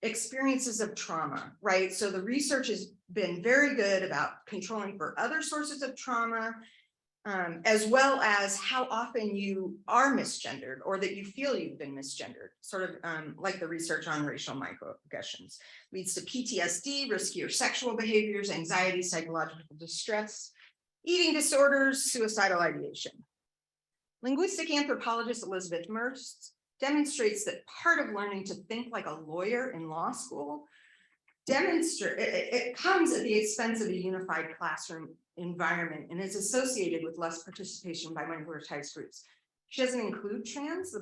experiences of trauma, right? So the research has been very good about controlling for other sources of trauma, as well as how often you are misgendered or that you feel you've been misgendered, sort of like the research on racial microaggressions. Leads to PTSD, riskier sexual behaviors, anxiety, psychological distress, eating disorders, suicidal ideation. Linguistic anthropologist Elizabeth Mertz demonstrates that part of learning to think like a lawyer in law school it comes at the expense of a unified classroom environment and is associated with less participation by minoritized groups. She doesn't include trans,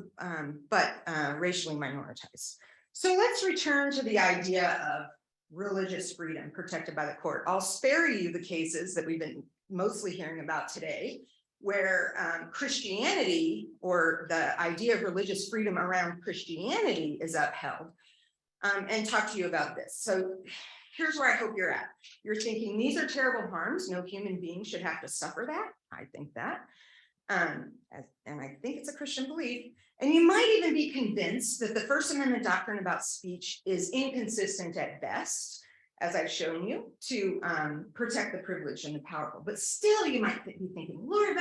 but racially minoritized. So let's return to the idea of religious freedom protected by the court. I'll spare you the cases that we've been mostly hearing about today, where Christianity or the idea of religious freedom around Christianity is upheld. And talk to you about this. So here's where I hope you're at. You're thinking these are terrible harms. No human being should have to suffer that. I think that. And I think it's a Christian belief. And you might even be convinced that the First Amendment doctrine about speech is inconsistent at best, as I've shown you, to protect the privileged and the powerful. But still, you might be thinking, Lord,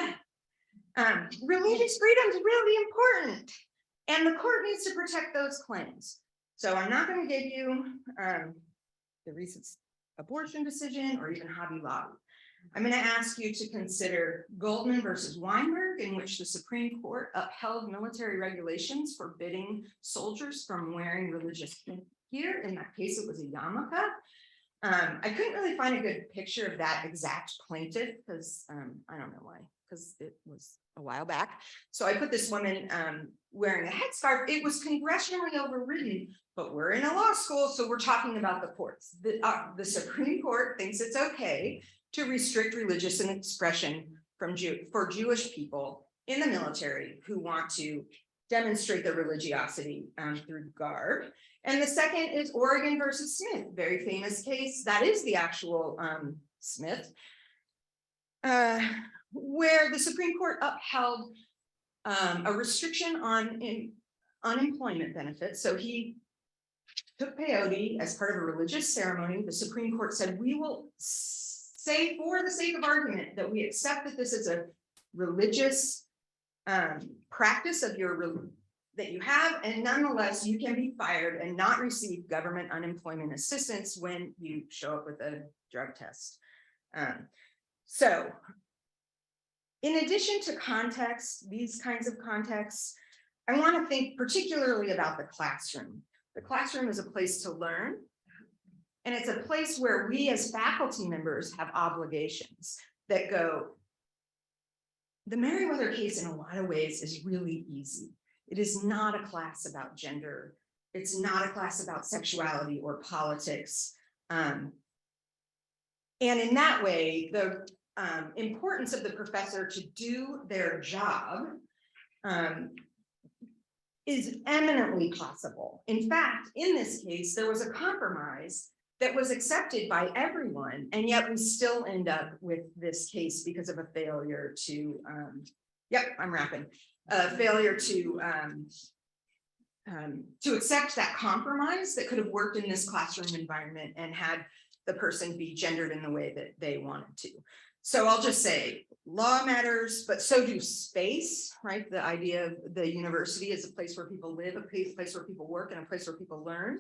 religious freedom is really important. And the court needs to protect those claims. So I'm not going to give you the recent abortion decision or even Hobby Lobby. I'm going to ask you to consider Goldman versus Weinberg, in which the Supreme Court upheld military regulations forbidding soldiers from wearing religious gear. In that case, it was a yarmulke. I couldn't really find a good picture of that exact plaintiff because I don't know why, because it was a while back. So I put this woman wearing a headscarf. It was congressionally overridden, but we're in a law school, so we're talking about the courts. The Supreme Court thinks it's okay to restrict religious expression for Jewish people in the military who want to demonstrate their religiosity through garb. And the second is Oregon versus Smith, very famous case. That is the actual Smith, where the Supreme Court upheld a restriction on unemployment benefits. So he took peyote as part of a religious ceremony. The Supreme Court said, we will say for the sake of argument that we accept that this is a religious practice of that you have, and nonetheless, you can be fired and not receive government unemployment assistance when you show up with a drug test. So in addition to context, these kinds of contexts, I want to think particularly about the classroom. The classroom is a place to learn, and it's a place where we as faculty members have obligations that go. The Merriweather case in a lot of ways is really easy. It is not a class about gender. It's not a class about sexuality or politics. And in that way, the importance of the professor to do their job is eminently possible. In fact, in this case, there was a compromise that was accepted by everyone, and yet we still end up with this case because of a failure to, failure to accept that compromise that could have worked in this classroom environment and had the person be gendered in the way that they wanted to. So I'll just say law matters, but so do space, right? The idea of the university is a place where people live, a place where people work, and a place where people learn.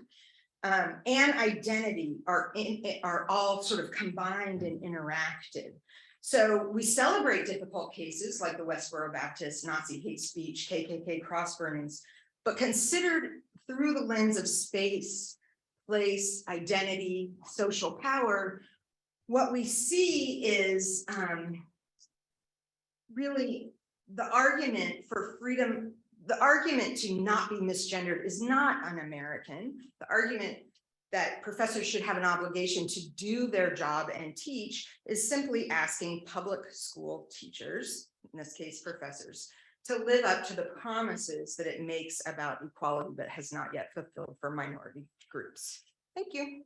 And identity are all sort of combined and interacted. So we celebrate difficult cases like the Westboro Baptist, Nazi hate speech, KKK cross burnings, but considered through the lens of space, place, identity, social power, what we see is really the argument for freedom. The argument to not be misgendered is not un-American. The argument that professors should have an obligation to do their job and teach is simply asking public school teachers, in this case professors, to live up to the promises that it makes about equality but has not yet fulfilled for minority groups. Thank you.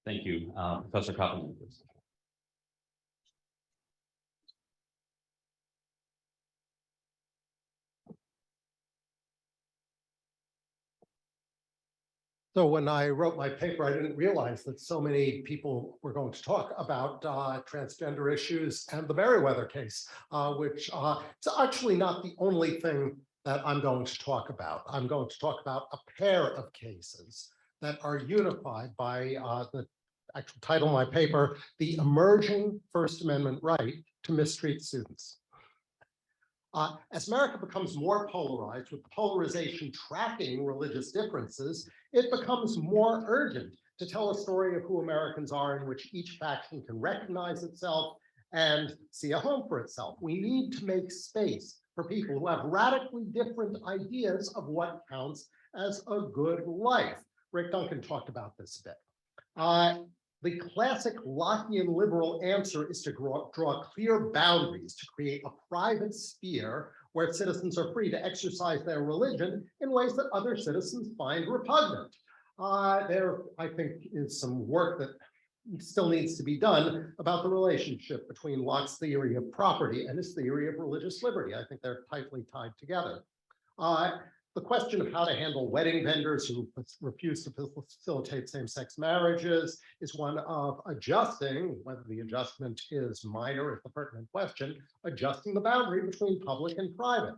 Thank you, Professor Copeland. So when I wrote my paper, I didn't realize that so many people were going to talk about transgender issues and the Merriweather case, which it's actually not the only thing that I'm going to talk about. I'm going to talk about a pair of cases that are unified by the actual title of my paper, The Emerging First Amendment Right to Mistreat Students. As America becomes more polarized, with polarization tracking religious differences, it becomes more urgent to tell a story of who Americans are in which each faction can recognize itself and see a home for itself. We need to make space for people who have radically different ideas of what counts as a good life. Rick Duncan talked about this a bit. The classic Lockean liberal answer is to draw clear boundaries to create a private sphere where citizens are free to exercise their religion in ways that other citizens find repugnant. There, I think, is some work that still needs to be done about the relationship between Locke's theory of property and his theory of religious liberty. I think they're tightly tied together. The question of how to handle wedding vendors who refuse to facilitate same-sex marriages is one of adjusting, whether the adjustment is minor is the pertinent question, adjusting the boundary between public and private.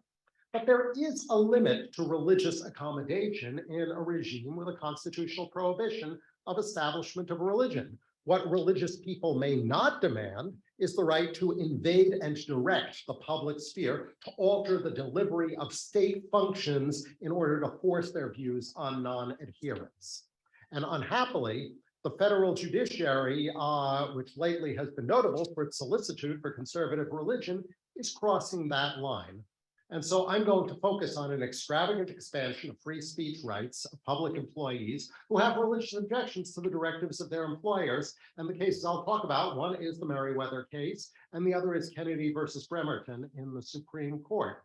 But there is a limit to religious accommodation in a regime with a constitutional prohibition of establishment of religion. What religious people may not demand is the right to invade and direct the public sphere, to alter the delivery of state functions in order to force their views on non-adherence. And unhappily, the federal judiciary, which lately has been notable for its solicitude for conservative religion, is crossing that line. And so I'm going to focus on an extravagant expansion of free speech rights of public employees who have religious objections to the directives of their employers. And the cases I'll talk about, one is the Merriweather case, and the other is Kennedy versus Bremerton in the Supreme Court.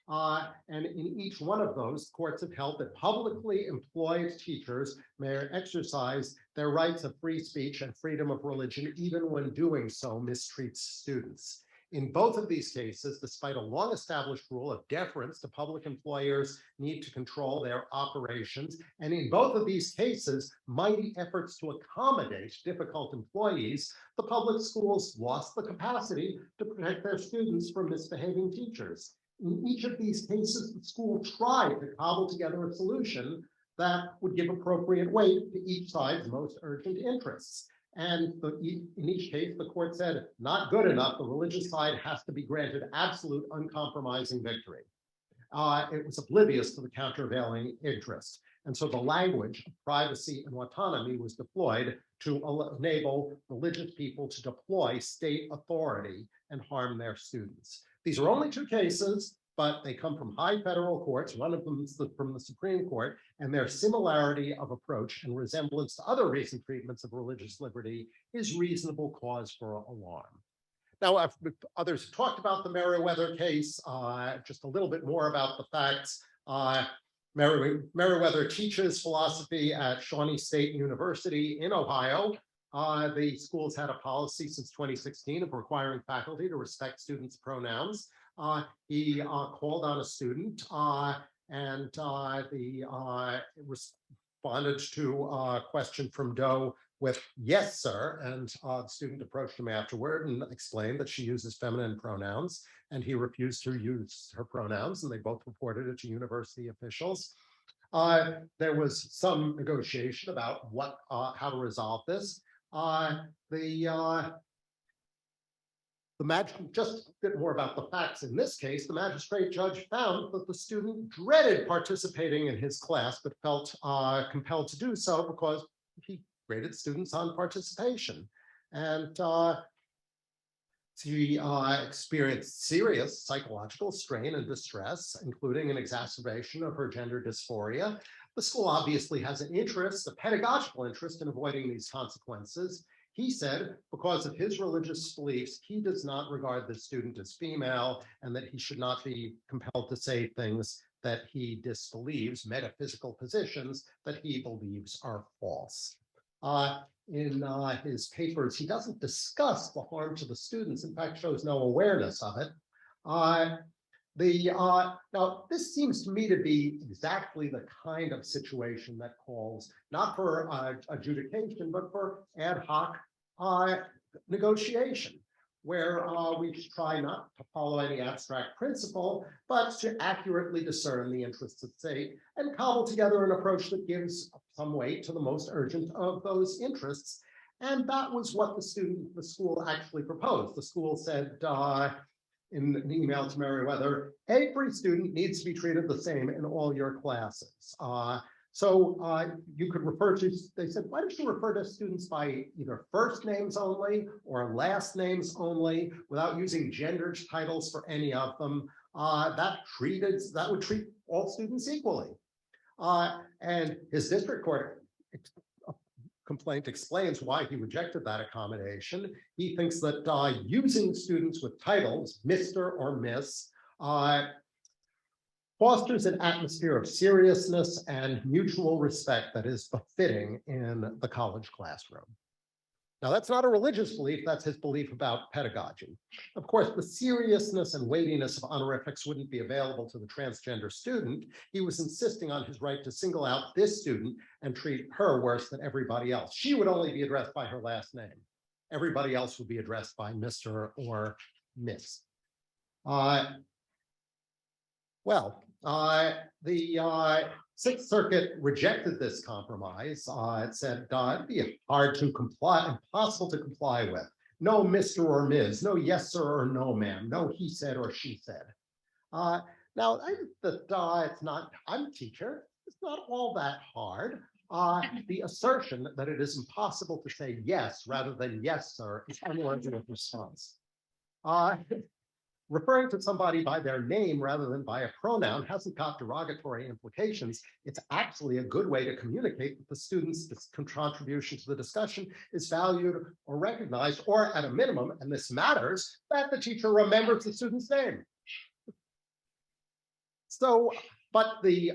And in each one of those, courts have held that publicly employed teachers may exercise their rights of free speech and freedom of religion, even when doing so mistreats students. In both of these cases, despite a long-established rule of deference to public employers need to control their operations, and in both of these cases, mighty efforts to accommodate difficult employees, the public schools lost the capacity to protect their students from misbehaving teachers. In each of these cases, the school tried to cobble together a solution that would give appropriate weight to each side's most urgent interests. And in each case, the court said, not good enough. The religious side has to be granted absolute uncompromising victory. It was oblivious to the countervailing interest. And so the language of privacy and autonomy was deployed to enable religious people to deploy state authority and harm their students. These are only two cases, but they come from high federal courts. One of them is from the Supreme Court, and their similarity of approach and resemblance to other recent treatments of religious liberty is reasonable cause for alarm. Now, others talked about the Meriwether case, just a little bit more about the facts. Meriwether teaches philosophy at Shawnee State University in Ohio. The schools had a policy since 2016 of requiring faculty to respect students' pronouns. He called on a student and responded to a question from Doe with "yes, sir," and the student approached him afterward and explained that she uses feminine pronouns, and he refused to use her pronouns, and they both reported it to university officials. There was some negotiation about how to resolve this. Just a bit more about the facts in this case, the magistrate judge found that the student dreaded participating in his class, but felt compelled to do so because he graded students on participation. And she experienced serious psychological strain and distress, including an exacerbation of her gender dysphoria. The school obviously has an interest, a pedagogical interest in avoiding these consequences. He said, because of his religious beliefs, he does not regard the student as female and that he should not be compelled to say things that he disbelieves, metaphysical positions that he believes are false. In his papers, he doesn't discuss the harm to the students, in fact, shows no awareness of it. Now, this seems to me to be exactly the kind of situation that calls not for adjudication, but for ad hoc negotiation, where we try not to follow any abstract principle, but to accurately discern the interests at stake and cobble together an approach that gives some weight to the most urgent of those interests. And that was what the school actually proposed. The school said, in an email to Meriwether, every student needs to be treated the same in all your classes. So you could refer to, they said, why don't you refer to students by either first names only or last names only without using gendered titles for any of them? That would treat all students equally. And his district court complaint explains why he rejected that accommodation. He thinks that using students with titles, Mr. or Miss, fosters an atmosphere of seriousness and mutual respect that is befitting in the college classroom. Now, that's not a religious belief, that's his belief about pedagogy. Of course, the seriousness and weightiness of honorifics wouldn't be available to the transgender student. He was insisting on his right to single out this student and treat her worse than everybody else. She would only be addressed by her last name. Everybody else would be addressed by Mr. or Miss. The Sixth Circuit rejected this compromise. It said it'd be hard to comply, impossible to comply with. No Mr. or Ms., no yes sir or no ma'am, no he said or she said. Now, I think that it's not, I'm a teacher, it's not all that hard. The assertion that it is impossible to say yes rather than yes sir is unworthy of response. Referring to somebody by their name rather than by a pronoun hasn't got derogatory implications. It's actually a good way to communicate that the student's contribution to the discussion is valued or recognized, or at a minimum, and this matters, that the teacher remembers the student's name. So, but the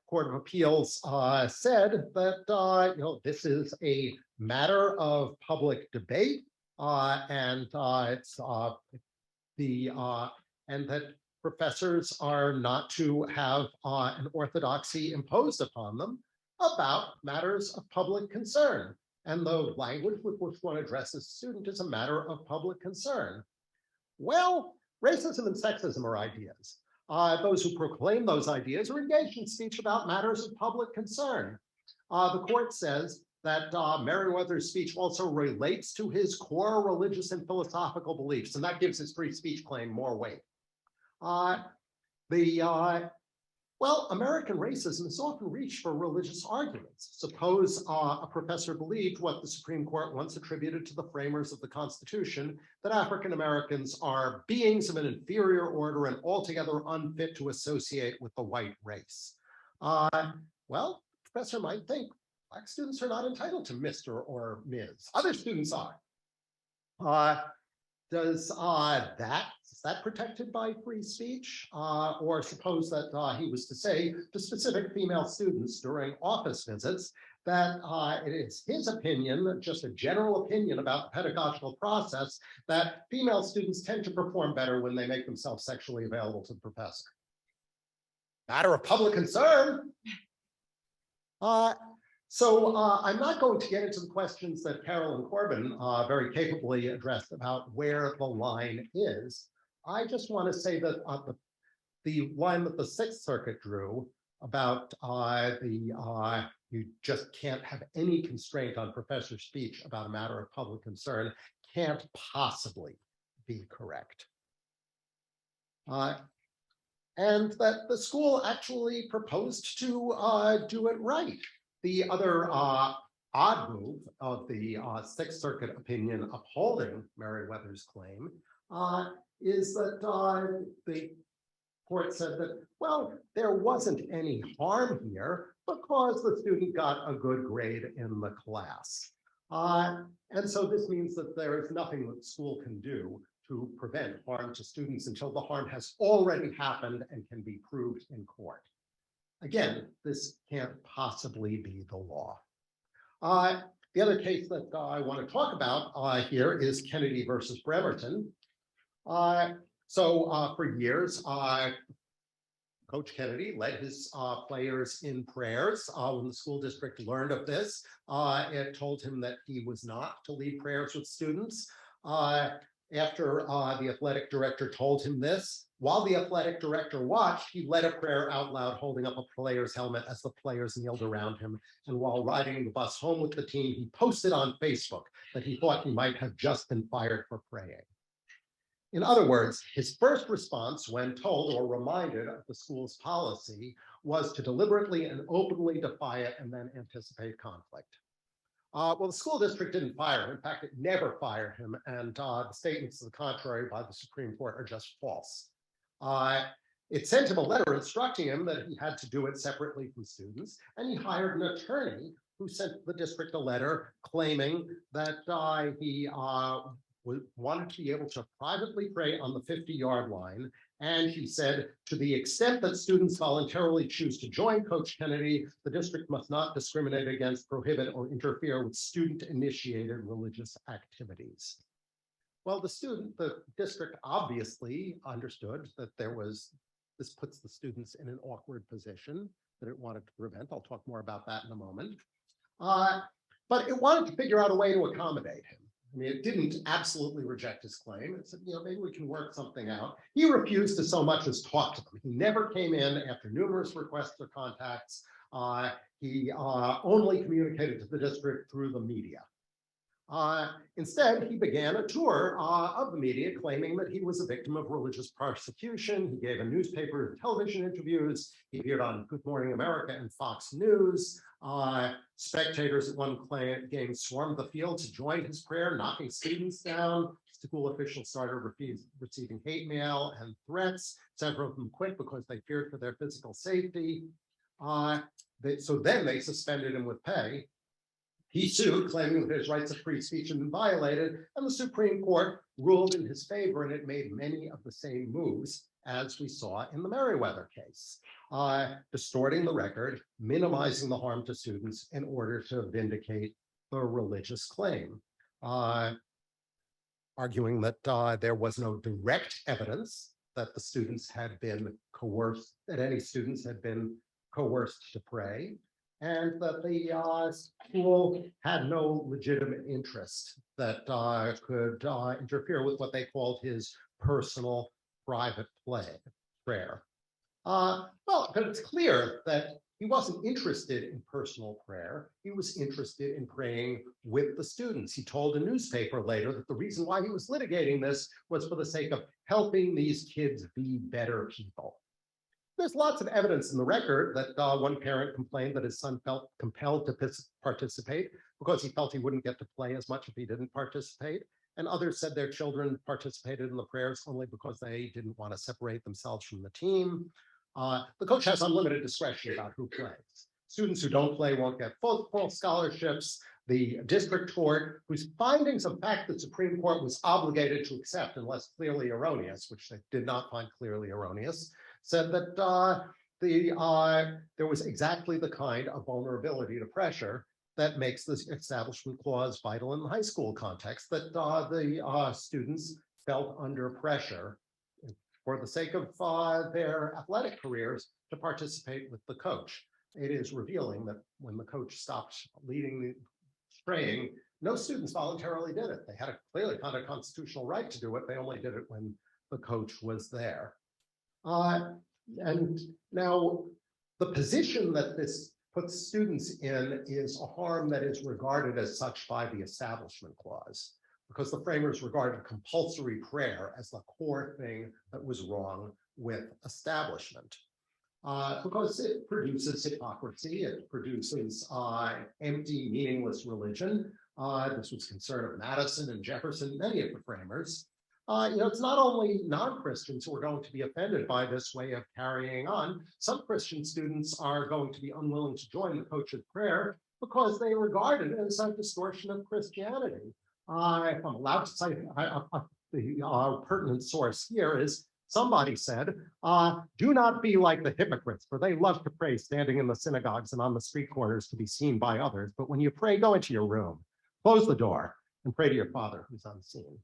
Court of Appeals said that this is a matter of public debate, and it's and that professors are not to have an orthodoxy imposed upon them about matters of public concern. And the language with which one addresses a student is a matter of public concern. Well, racism and sexism are ideas. Those who proclaim those ideas are engaged in speech about matters of public concern. The court says that Merriweather's speech also relates to his core religious and philosophical beliefs, and that gives his free speech claim more weight. Well, American racism is often reached for religious arguments. Suppose a professor believed what the Supreme Court once attributed to the framers of the Constitution, that African Americans are beings of an inferior order and altogether unfit to associate with the white race. Well, the professor might think Black students are not entitled to Mr. or Ms. Other students are. Is that protected by free speech? Or suppose that he was to say to specific female students during office visits that it is his opinion, just a general opinion about the pedagogical process, that female students tend to perform better when they make themselves sexually available to the professor. Matter of public concern. So I'm not going to get into the questions that Carolyn Corbin very capably addressed about where the line is. I just want to say that the line that the Sixth Circuit drew about you just can't have any constraint on professor speech about a matter of public concern can't possibly be correct. And that the school actually proposed to do it right. The other odd move of the Sixth Circuit opinion upholding Merriweather's claim is that the court said that, well, there wasn't any harm here because the student got a good grade in the class. And so this means that there is nothing that school can do to prevent harm to students until the harm has already happened and can be proved in court. Again, this can't possibly be the law. The other case that I want to talk about here is Kennedy versus Bremerton. For years, Coach Kennedy led his players in prayers. When the school district learned of this, it told him that he was not to lead prayers with students. After the athletic director told him this, while the athletic director watched, he led a prayer out loud, holding up a player's helmet as the players kneeled around him. And while riding the bus home with the team, he posted on Facebook that he thought he might have just been fired for praying. In other words, his first response when told or reminded of the school's policy was to deliberately and openly defy it and then anticipate conflict. Well, the school district didn't fire him. In fact, it never fired him. And the statements to the contrary by the Supreme Court are just false. It sent him a letter instructing him that he had to do it separately from students. And he hired an attorney who sent the district a letter claiming that he wanted to be able to privately pray on the 50-yard line. And he said, to the extent that students voluntarily choose to join Coach Kennedy, the district must not discriminate against, prohibit, or interfere with student-initiated religious activities. Well, the district obviously understood that this puts the students in an awkward position that it wanted to prevent. I'll talk more about that in a moment. But it wanted to figure out a way to accommodate him. I mean, it didn't absolutely reject his claim. It said, maybe we can work something out. He refused to so much as talk to them. He never came in after numerous requests or contacts. He only communicated to the district through the media. Instead, he began a tour of the media claiming that he was a victim of religious persecution. He gave a newspaper and television interviews. He appeared on Good Morning America and Fox News. Spectators at one game swarmed the field to join his prayer, knocking students down. School officials started receiving hate mail and threats. Several of them quit because they feared for their physical safety. So then they suspended him with pay. He sued, claiming that his rights of free speech had been violated, and the Supreme Court ruled in his favor, and it made many of the same moves as we saw in the Merriweather case, distorting the record, minimizing the harm to students in order to vindicate the religious claim. arguing that there was no direct evidence that the students had been coerced, that any students had been coerced to pray, and that the school had no legitimate interest that could interfere with what they called his personal private prayer. Well, but it's clear that he wasn't interested in personal prayer. He was interested in praying with the students. He told a newspaper later that the reason why he was litigating this was for the sake of helping these kids be better people. There's lots of evidence in the record that one parent complained that his son felt compelled to participate because he felt he wouldn't get to play as much if he didn't participate. And others said their children participated in the prayers only because they didn't want to separate themselves from the team. The coach has unlimited discretion about who plays. Students who don't play won't get full scholarships. The district court, whose findings of fact the Supreme Court was obligated to accept unless clearly erroneous, which they did not find clearly erroneous, said that there was exactly the kind of vulnerability to pressure that makes the Establishment Clause vital in the high school context, that the students felt under pressure for the sake of their athletic careers to participate with the coach. It is revealing that when the coach stopped leading the spraying, no students voluntarily did it. They had a clearly kind of constitutional right to do it. They only did it when the coach was there. And now the position that this puts students in is a harm that is regarded as such by the Establishment Clause, because the framers regarded compulsory prayer as the core thing that was wrong with establishment. Because it produces hypocrisy, it produces empty, meaningless religion. This was concern of Madison and Jefferson, many of the framers. It's not only non-Christians who are going to be offended by this way of carrying on. Some Christian students are going to be unwilling to join the coach's prayer because they regard it as a distortion of Christianity. If I'm allowed to cite the pertinent source here is somebody said, do not be like the hypocrites, for they love to pray standing in the synagogues and on the street corners to be seen by others. But when you pray, go into your room, close the door, and pray to your Father who's unseen.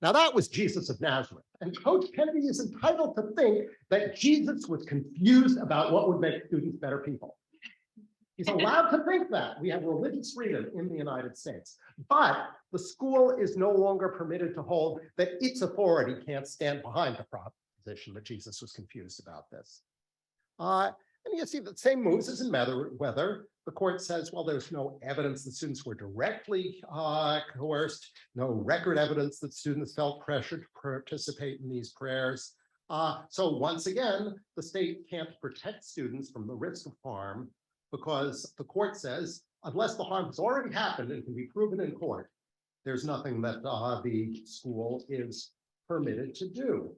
Now that was Jesus of Nazareth. And Coach Kennedy is entitled to think that Jesus was confused about what would make students better people. He's allowed to think that. We have religious freedom in the United States. But the school is no longer permitted to hold that its authority can't stand behind the proposition that Jesus was confused about this. And you see the same moves as in Weather. The court says, well, there's no evidence that students were directly coerced, no record evidence that students felt pressured to participate in these prayers. So once again, the state can't protect students from the risk of harm because the court says, unless the harm has already happened and can be proven in court, there's nothing that the school is permitted to do.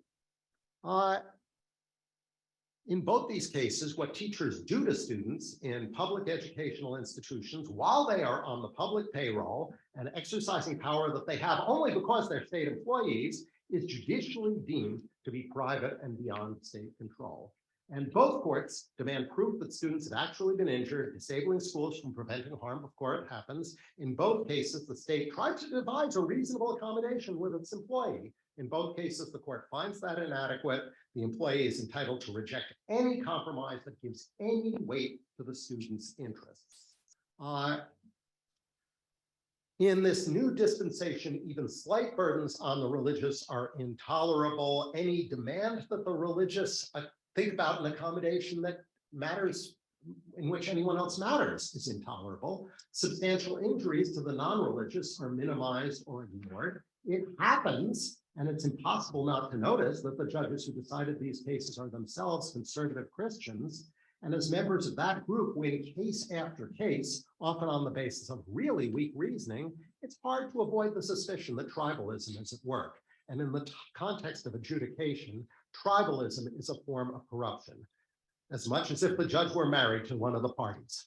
In both these cases, what teachers do to students in public educational institutions while they are on the public payroll and exercising power that they have only because they're state employees is judicially deemed to be private and beyond state control. And both courts demand proof that students have actually been injured, disabling schools from preventing harm before it happens. In both cases, the state tried to devise a reasonable accommodation with its employee. In both cases, the court finds that inadequate. The employee is entitled to reject any compromise that gives any weight to the student's interests. In this new dispensation, even slight burdens on the religious are intolerable. Any demand that the religious think about an accommodation that matters, in which anyone else matters, is intolerable. Substantial injuries to the non-religious are minimized or ignored. It happens, and it's impossible not to notice, that the judges who decided these cases are themselves conservative Christians. And as members of that group win case after case, often on the basis of really weak reasoning, it's hard to avoid the suspicion that tribalism is at work. And in the context of adjudication, tribalism is a form of corruption, as much as if the judge were married to one of the parties.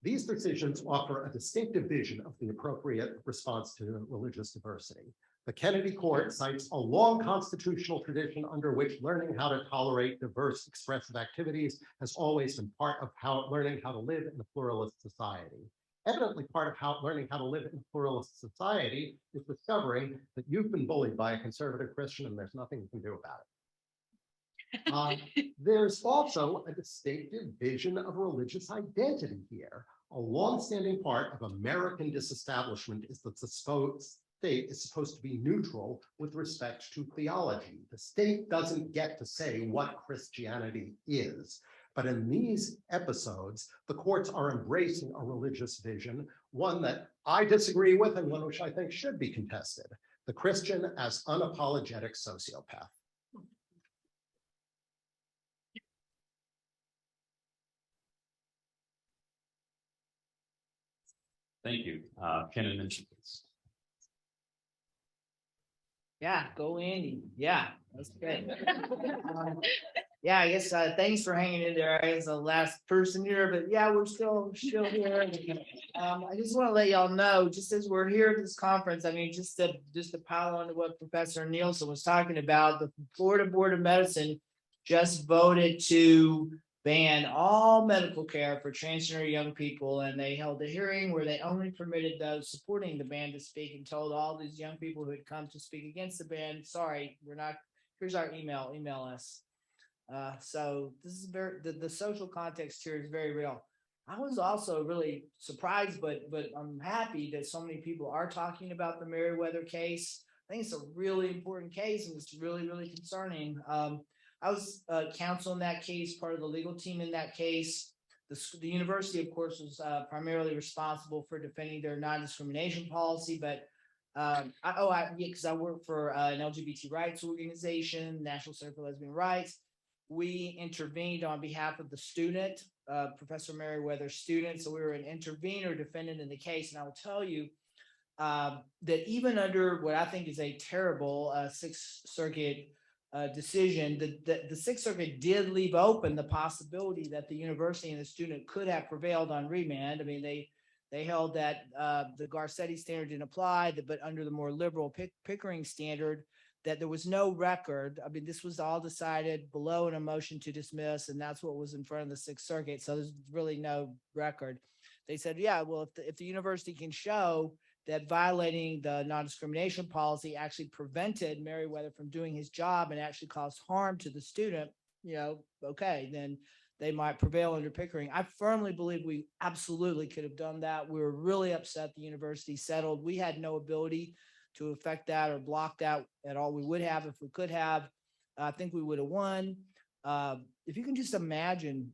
These decisions offer a distinctive vision of the appropriate response to religious diversity. The Kennedy Court cites a long constitutional tradition under which learning how to tolerate diverse expressive activities has always been part of learning how to live in a pluralist society. evidently part of learning how to live in a pluralist society is discovering that you've been bullied by a conservative Christian and there's nothing you can do about it. There's also a distinctive vision of religious identity here. A longstanding part of American disestablishment is that the state is supposed to be neutral with respect to theology. The state doesn't get to say what Christianity is. But in these episodes, the courts are embracing a religious vision, one that I disagree with and one which I think should be contested: the Christian as unapologetic sociopath. Thank you. Ken and Mitch, please. Yeah, go Andy. Yeah, that's great. Yeah, I guess thanks for hanging in there as the last person here, but yeah, we're still here. I just want to let y'all know, just as we're here at this conference, I mean, just to pile on to what Professor Nielsen was talking about, the Florida Board of Medicine just voted to ban all medical care for transgender young people, and they held a hearing where they only permitted those supporting the ban to speak and told all these young people who had come to speak against the ban, sorry, we're not, here's our email us. So this is the social context here is very real. I was also really surprised, but I'm happy that so many people are talking about the Merriweather case. I think it's a really important case and it's really, really concerning. I was counsel in that case, part of the legal team in that case. The university, of course, was primarily responsible for defending their non-discrimination policy, but because I work for an LGBT rights organization, National Center for Lesbian Rights. We intervened on behalf of the student, Professor Merriweather's student. So we were an intervener defendant in the case. And I will tell you that even under what I think is a terrible Sixth Circuit decision, the Sixth Circuit did leave open the possibility that the university and the student could have prevailed on remand. I mean, they held that the Garcetti standard didn't apply, but under the more liberal Pickering standard, that there was no record. I mean, this was all decided below in a motion to dismiss, and that's what was in front of the Sixth Circuit. So there's really no record. They said, yeah, well, if the university can show that violating the non-discrimination policy actually prevented Merriweather from doing his job and actually caused harm to the student, okay, then they might prevail under Pickering. I firmly believe we absolutely could have done that. We were really upset the university settled. We had no ability to affect that or block that at all. We would have if we could have. I think we would have won. If you can just imagine,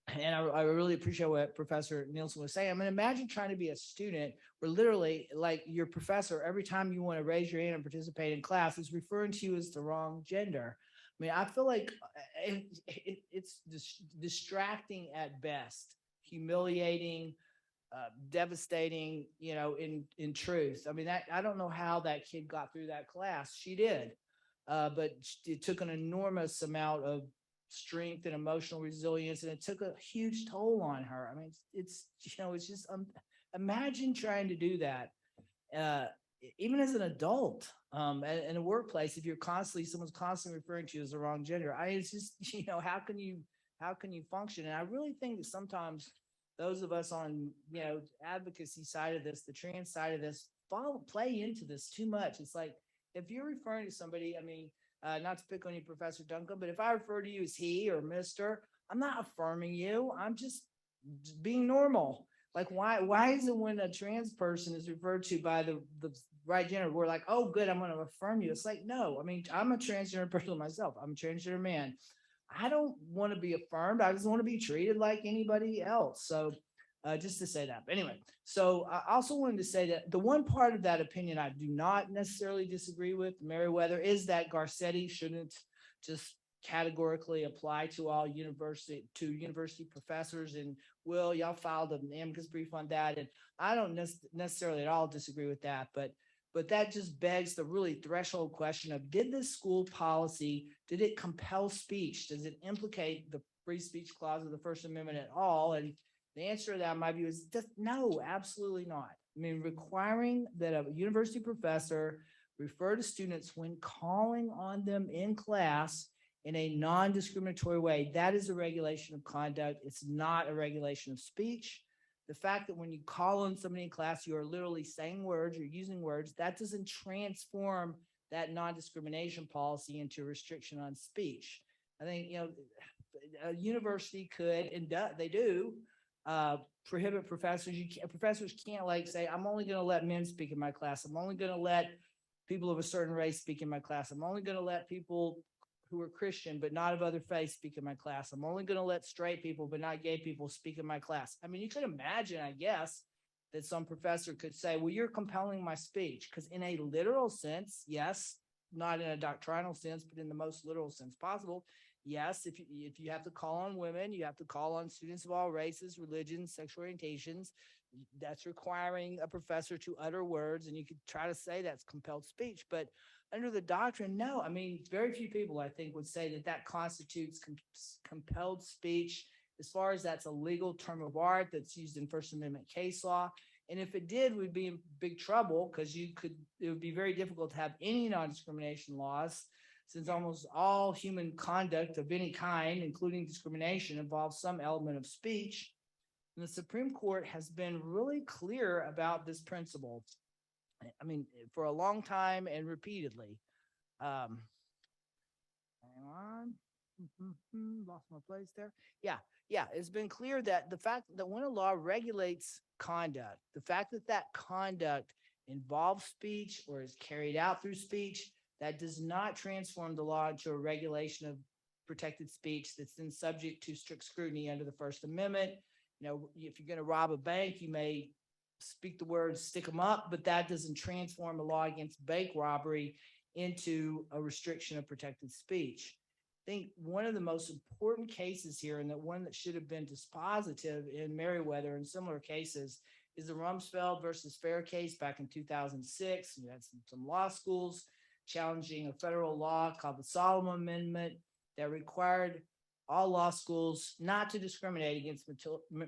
and I really appreciate what Professor Nielsen was saying. I mean, imagine trying to be a student where literally, like, your professor, every time you want to raise your hand and participate in class, is referring to you as the wrong gender. I mean, I feel like it's distracting at best, humiliating, devastating, in truth. I mean, I don't know how that kid got through that class. She did, but it took an enormous amount of strength and emotional resilience, and it took a huge toll on her. I mean, it's just imagine trying to do that, even as an adult, in a workplace. If someone's constantly referring to you as the wrong gender, it's just, how can you function? And I really think that sometimes those of us on, advocacy side of this, the trans side of this, play into this too much. It's like, if you're referring to somebody, I mean, not to pick on you, Professor Duncan, but if I refer to you as he or Mr., I'm not affirming you. I'm just being normal. Like, why is it when a trans person is referred to by the right gender, we're like, oh, good, I'm going to affirm you? It's like, no, I mean, I'm a transgender person myself. I'm a transgender man. I don't want to be affirmed. I just want to be treated like anybody else. So just to say that. But anyway, so I also wanted to say that the one part of that opinion I do not necessarily disagree with, Merriweather, is that Garcetti shouldn't just categorically apply to all university professors. And Will, y'all filed an amicus brief on that. And I don't necessarily at all disagree with that. But that just begs the really threshold question of, did this school policy, did it compel speech? Does it implicate the free speech clause of the First Amendment at all? And the answer to that, in my view, is just no, absolutely not. I mean, requiring that a university professor refer to students when calling on them in class in a non-discriminatory way, that is a regulation of conduct. It's not a regulation of speech. The fact that when you call on somebody in class, you are literally saying words, you're using words, that doesn't transform that non-discrimination policy into a restriction on speech. I think, a university could, and they do, prohibit professors. Professors can't like say, I'm only going to let men speak in my class. I'm only going to let people of a certain race speak in my class. I'm only going to let people who are Christian but not of other faiths speak in my class. I'm only going to let straight people but not gay people speak in my class. I mean, you could imagine, I guess, that some professor could say, well, you're compelling my speech, because in a literal sense, yes, not in a doctrinal sense, but in the most literal sense possible, yes, if you have to call on women, you have to call on students of all races, religions, sexual orientations. That's requiring a professor to utter words, and you could try to say that's compelled speech. But under the doctrine, no. I mean, very few people, I think, would say that that constitutes compelled speech, as far as that's a legal term of art that's used in First Amendment case law. And if it did, we'd be in big trouble, because it would be very difficult to have any non-discrimination laws, since almost all human conduct of any kind, including discrimination, involves some element of speech. And the Supreme Court has been really clear about this principle. I mean, for a long time and repeatedly. Hang on. Lost my place there. Yeah. It's been clear that the fact that when a law regulates conduct, the fact that that conduct involves speech or is carried out through speech, that does not transform the law into a regulation of protected speech that's then subject to strict scrutiny under the First Amendment. If you're going to rob a bank, you may speak the words, stick them up, but that doesn't transform the law against bank robbery into a restriction of protected speech. I think one of the most important cases here, and the one that should have been dispositive in Merriweather and similar cases, is the Rumsfeld versus Fair case back in 2006. You had some law schools challenging a federal law called the Solomon Amendment that required all law schools not to discriminate against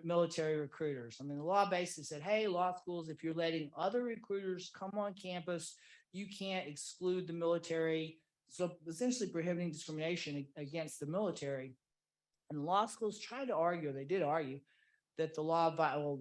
military recruiters. I mean, the law basically said, hey, law schools, if you're letting other recruiters come on campus, you can't exclude the military. So essentially prohibiting discrimination against the military. And law schools tried to argue, they did argue, that the law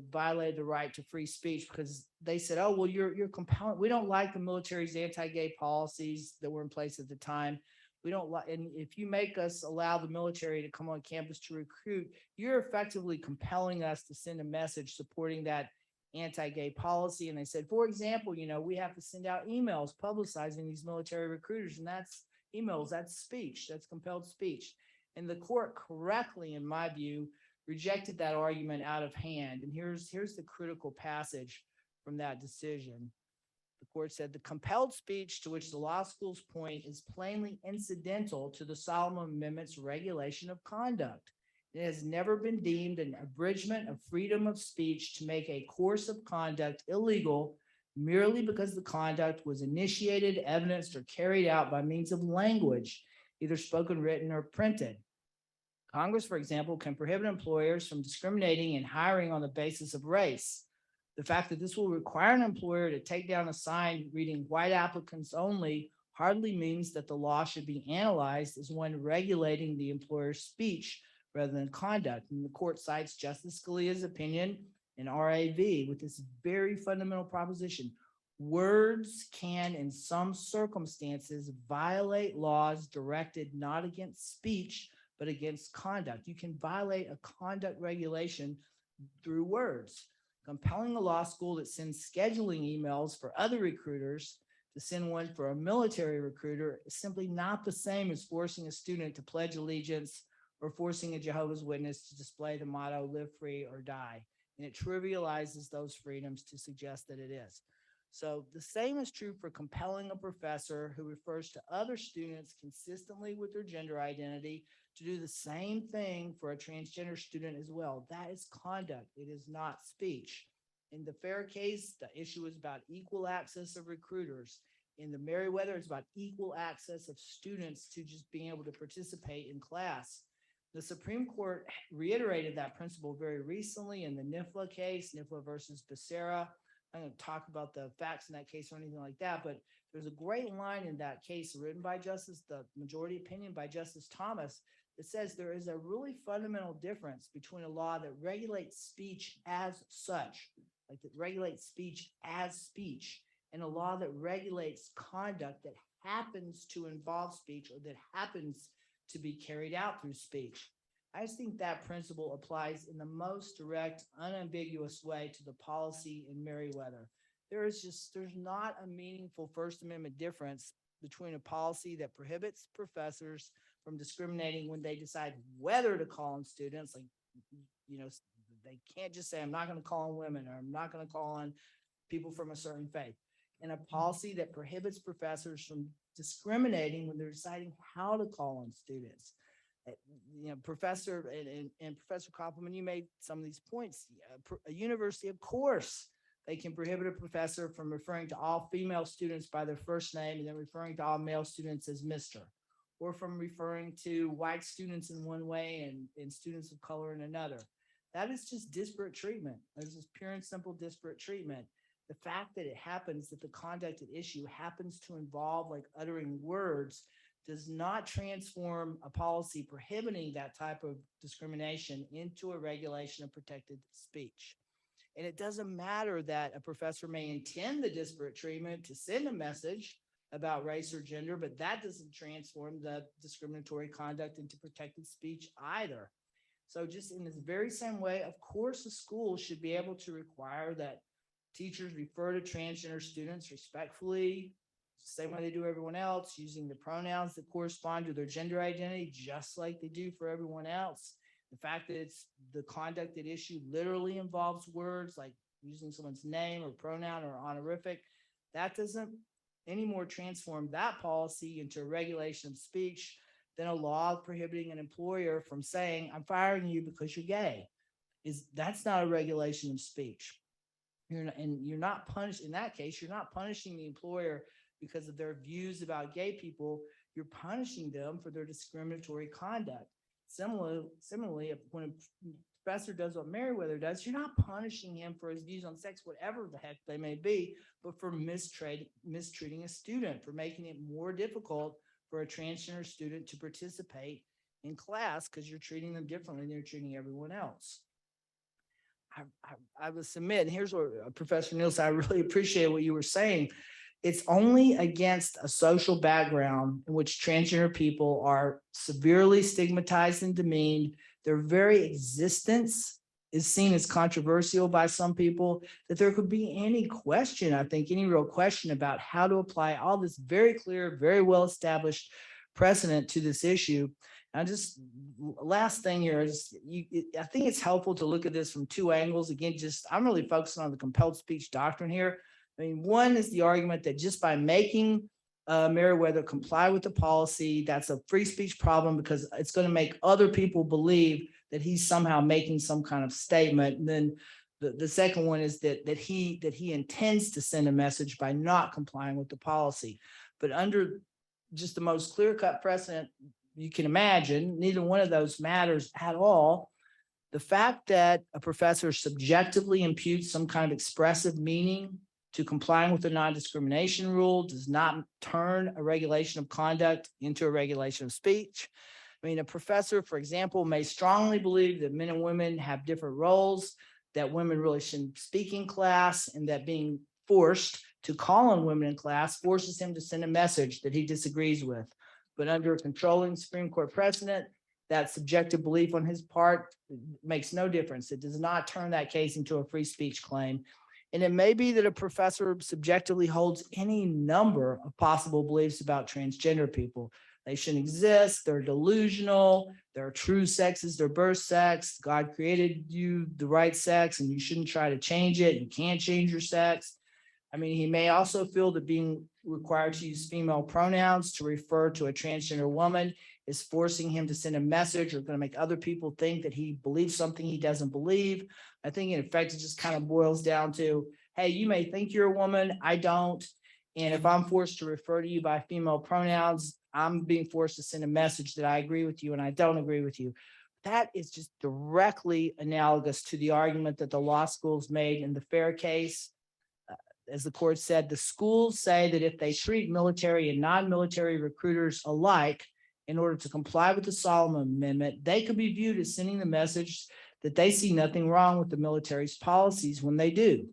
violated the right to free speech, because they said, oh, well, you're compelling. We don't like the military's anti-gay policies that were in place at the time. We don't like, and if you make us allow the military to come on campus to recruit, you're effectively compelling us to send a message supporting that anti-gay policy. And they said, for example, we have to send out emails publicizing these military recruiters, and that's emails, that's speech, that's compelled speech. And the court correctly, in my view, rejected that argument out of hand. And here's the critical passage from that decision. The court said the compelled speech to which the law schools point is plainly incidental to the Solomon Amendment's regulation of conduct. It has never been deemed an abridgment of freedom of speech to make a course of conduct illegal merely because the conduct was initiated, evidenced, or carried out by means of language, either spoken, written, or printed. Congress, for example, can prohibit employers from discriminating in hiring on the basis of race. The fact that this will require an employer to take down a sign reading white applicants only hardly means that the law should be analyzed as one regulating the employer's speech rather than conduct. And the court cites Justice Scalia's opinion in RAV with this very fundamental proposition. Words can, in some circumstances, violate laws directed not against speech, but against conduct. You can violate a conduct regulation through words. Compelling a law school that sends scheduling emails for other recruiters to send one for a military recruiter is simply not the same as forcing a student to pledge allegiance or forcing a Jehovah's Witness to display the motto, live free or die. And it trivializes those freedoms to suggest that it is. So the same is true for compelling a professor who refers to other students consistently with their gender identity to do the same thing for a transgender student as well. That is conduct. It is not speech. In the Fair case, the issue is about equal access of recruiters. In the Merriweather, it's about equal access of students to just being able to participate in class. The Supreme Court reiterated that principle very recently in the NIFLA case, NIFLA versus Becerra. I'm going to talk about the facts in that case or anything like that, but there's a great line in that case written by the majority opinion by Justice Thomas, It says there is a really fundamental difference between a law that regulates speech as such, like that regulates speech as speech, and a law that regulates conduct that happens to involve speech or that happens to be carried out through speech. I just think that principle applies in the most direct, unambiguous way to the policy in Merriweather. There's not a meaningful First Amendment difference between a policy that prohibits professors from discriminating when they decide whether to call on students. Like, they can't just say, I'm not going to call on women, or I'm not going to call on people from a certain faith. And a policy that prohibits professors from discriminating when they're deciding how to call on students. Professor and Professor Koppelman, you made some of these points. A university, of course, they can prohibit a professor from referring to all female students by their first name and then referring to all male students as Mr., or from referring to white students in one way and students of color in another. That is just disparate treatment. That's just pure and simple disparate treatment. The fact that it happens, that the conduct at issue happens to involve like uttering words, does not transform a policy prohibiting that type of discrimination into a regulation of protected speech. And it doesn't matter that a professor may intend the disparate treatment to send a message about race or gender, but that doesn't transform the discriminatory conduct into protected speech either. So just in this very same way, of course, a school should be able to require that teachers refer to transgender students respectfully, same way they do everyone else, using the pronouns that correspond to their gender identity, just like they do for everyone else. The fact that it's the conduct at issue literally involves words like using someone's name or pronoun or honorific, that doesn't anymore transform that policy into a regulation of speech than a law prohibiting an employer from saying, I'm firing you because you're gay. That's not a regulation of speech. You're not punished in that case. You're not punishing the employer because of their views about gay people. You're punishing them for their discriminatory conduct. Similarly, when a professor does what Merriweather does, you're not punishing him for his views on sex, whatever the heck they may be, but for mistreating a student, for making it more difficult for a transgender student to participate in class because you're treating them differently than you're treating everyone else. I would submit, and here's what Professor Nielsen, I really appreciate what you were saying. It's only against a social background in which transgender people are severely stigmatized and demeaned. Their very existence is seen as controversial by some people, that there could be any question, I think, any real question about how to apply all this very clear, very well-established precedent to this issue. And last thing here is, I think it's helpful to look at this from two angles. Again, I'm really focusing on the compelled speech doctrine here. I mean, one is the argument that just by making Merriweather comply with the policy, that's a free speech problem because it's going to make other people believe that he's somehow making some kind of statement. And then the second one is that he intends to send a message by not complying with the policy. But under just the most clear-cut precedent you can imagine, neither one of those matters at all. The fact that a professor subjectively imputes some kind of expressive meaning to complying with the non-discrimination rule does not turn a regulation of conduct into a regulation of speech. I mean, a professor, for example, may strongly believe that men and women have different roles, that women really shouldn't speak in class, and that being forced to call on women in class forces him to send a message that he disagrees with. But under a controlling Supreme Court precedent, that subjective belief on his part makes no difference. It does not turn that case into a free speech claim. And it may be that a professor subjectively holds any number of possible beliefs about transgender people. They shouldn't exist. They're delusional. Their true sex is their birth sex. God created you the right sex, and you shouldn't try to change it. You can't change your sex. I mean, he may also feel that being required to use female pronouns to refer to a transgender woman is forcing him to send a message or going to make other people think that he believes something he doesn't believe. I think in effect, it just kind of boils down to, hey, you may think you're a woman, I don't. And if I'm forced to refer to you by female pronouns, I'm being forced to send a message that I agree with you and I don't agree with you. That is just directly analogous to the argument that the law schools made in the Fair case. As the court said, the schools say that if they treat military and non-military recruiters alike, in order to comply with the Solomon Amendment, they could be viewed as sending the message that they see nothing wrong with the military's policies when they do.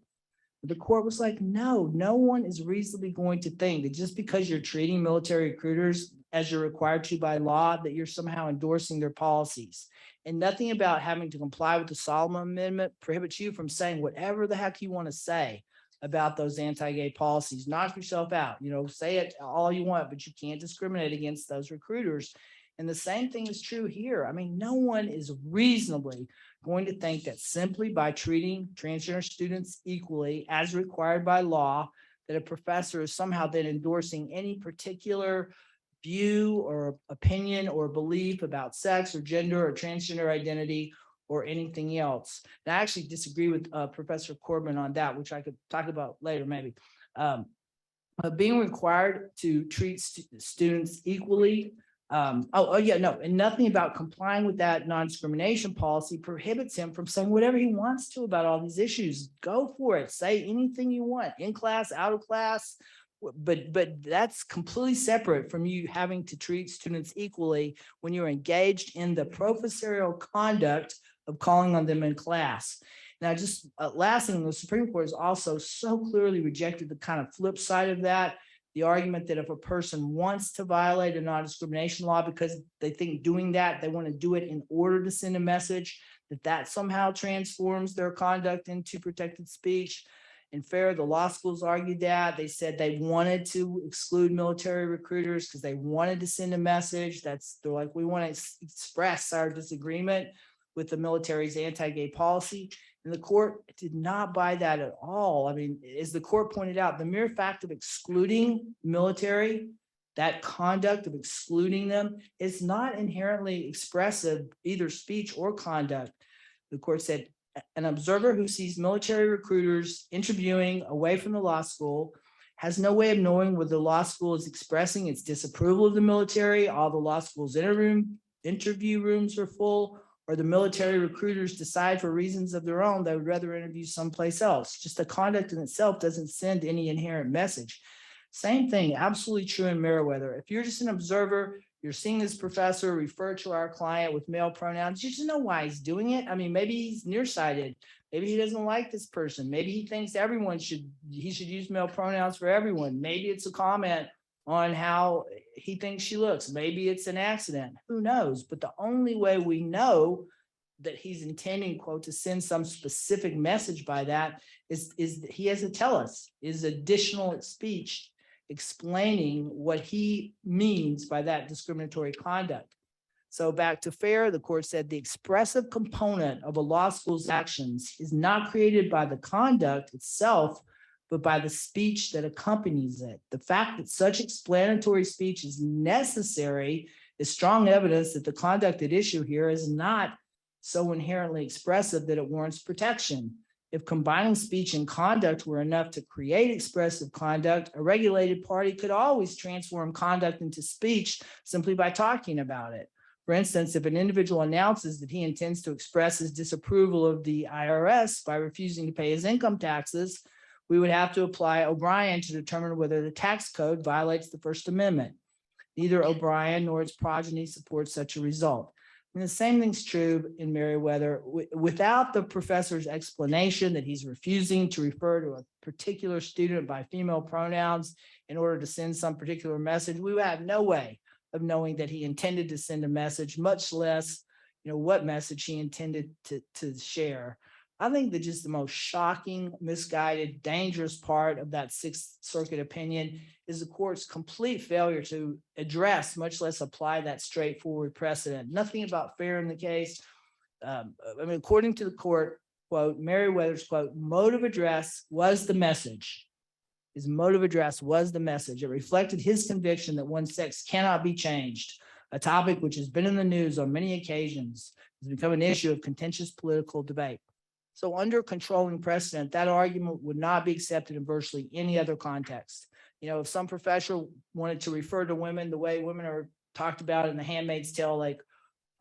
The court was like, no, no one is reasonably going to think that just because you're treating military recruiters as you're required to by law, that you're somehow endorsing their policies. And nothing about having to comply with the Solomon Amendment prohibits you from saying whatever the heck you want to say about those anti-gay policies. Knock yourself out, say it all you want, but you can't discriminate against those recruiters. And the same thing is true here. I mean, no one is reasonably going to think that simply by treating transgender students equally as required by law, that a professor is somehow then endorsing any particular view or opinion or belief about sex or gender or transgender identity or anything else. And I actually disagree with Professor Corbin on that, which I could talk about later maybe. Being required to treat students equally. And nothing about complying with that non-discrimination policy prohibits him from saying whatever he wants to about all these issues. Go for it. Say anything you want, in class, out of class. But that's completely separate from you having to treat students equally when you're engaged in the professorial conduct of calling on them in class. Now, just last thing, the Supreme Court has also so clearly rejected the kind of flip side of that. The argument that if a person wants to violate a non-discrimination law because they think doing that, they want to do it in order to send a message, that somehow transforms their conduct into protected speech. In fair, the law schools argued that. They said they wanted to exclude military recruiters because they wanted to send a message. They're like, we want to express our disagreement with the military's anti-gay policy. And the court did not buy that at all. I mean, as the court pointed out, the mere fact of excluding military, that conduct of excluding them is not inherently expressive, either speech or conduct. The court said, an observer who sees military recruiters interviewing away from the law school has no way of knowing whether the law school is expressing its disapproval of the military, all the law school's interview rooms are full, or the military recruiters decide for reasons of their own they would rather interview someplace else. Just the conduct in itself doesn't send any inherent message. Same thing, absolutely true in Meriwether. If you're just an observer, you're seeing this professor refer to our client with male pronouns, you just know why he's doing it. I mean, maybe he's nearsighted. Maybe he doesn't like this person. Maybe he thinks he should use male pronouns for everyone. Maybe it's a comment on how he thinks she looks. Maybe it's an accident. Who knows? But the only way we know that he's intending, quote, to send some specific message by that is he has to tell us, is additional speech explaining what he means by that discriminatory conduct. So back to fair, the court said the expressive component of a law school's actions is not created by the conduct itself, but by the speech that accompanies it. The fact that such explanatory speech is necessary is strong evidence that the conduct at issue here is not so inherently expressive that it warrants protection. If combining speech and conduct were enough to create expressive conduct, a regulated party could always transform conduct into speech simply by talking about it. For instance, if an individual announces that he intends to express his disapproval of the IRS by refusing to pay his income taxes, we would have to apply O'Brien to determine whether the tax code violates the First Amendment. Neither O'Brien nor its progeny supports such a result. And the same thing's true in Meriwether. Without the professor's explanation that he's refusing to refer to a particular student by female pronouns in order to send some particular message, we would have no way of knowing that he intended to send a message, much less, what message he intended to share. I think that just the most shocking, misguided, dangerous part of that Sixth Circuit opinion is the court's complete failure to address, much less apply that straightforward precedent. Nothing about fair in the case. According to the court, quote, Meriwether's, quote, mode of address was the message. His mode of address was the message. It reflected his conviction that one's sex cannot be changed, a topic which has been in the news on many occasions, has become an issue of contentious political debate. So under controlling precedent, that argument would not be accepted in virtually any other context. If some professor wanted to refer to women the way women are talked about in The Handmaid's Tale, like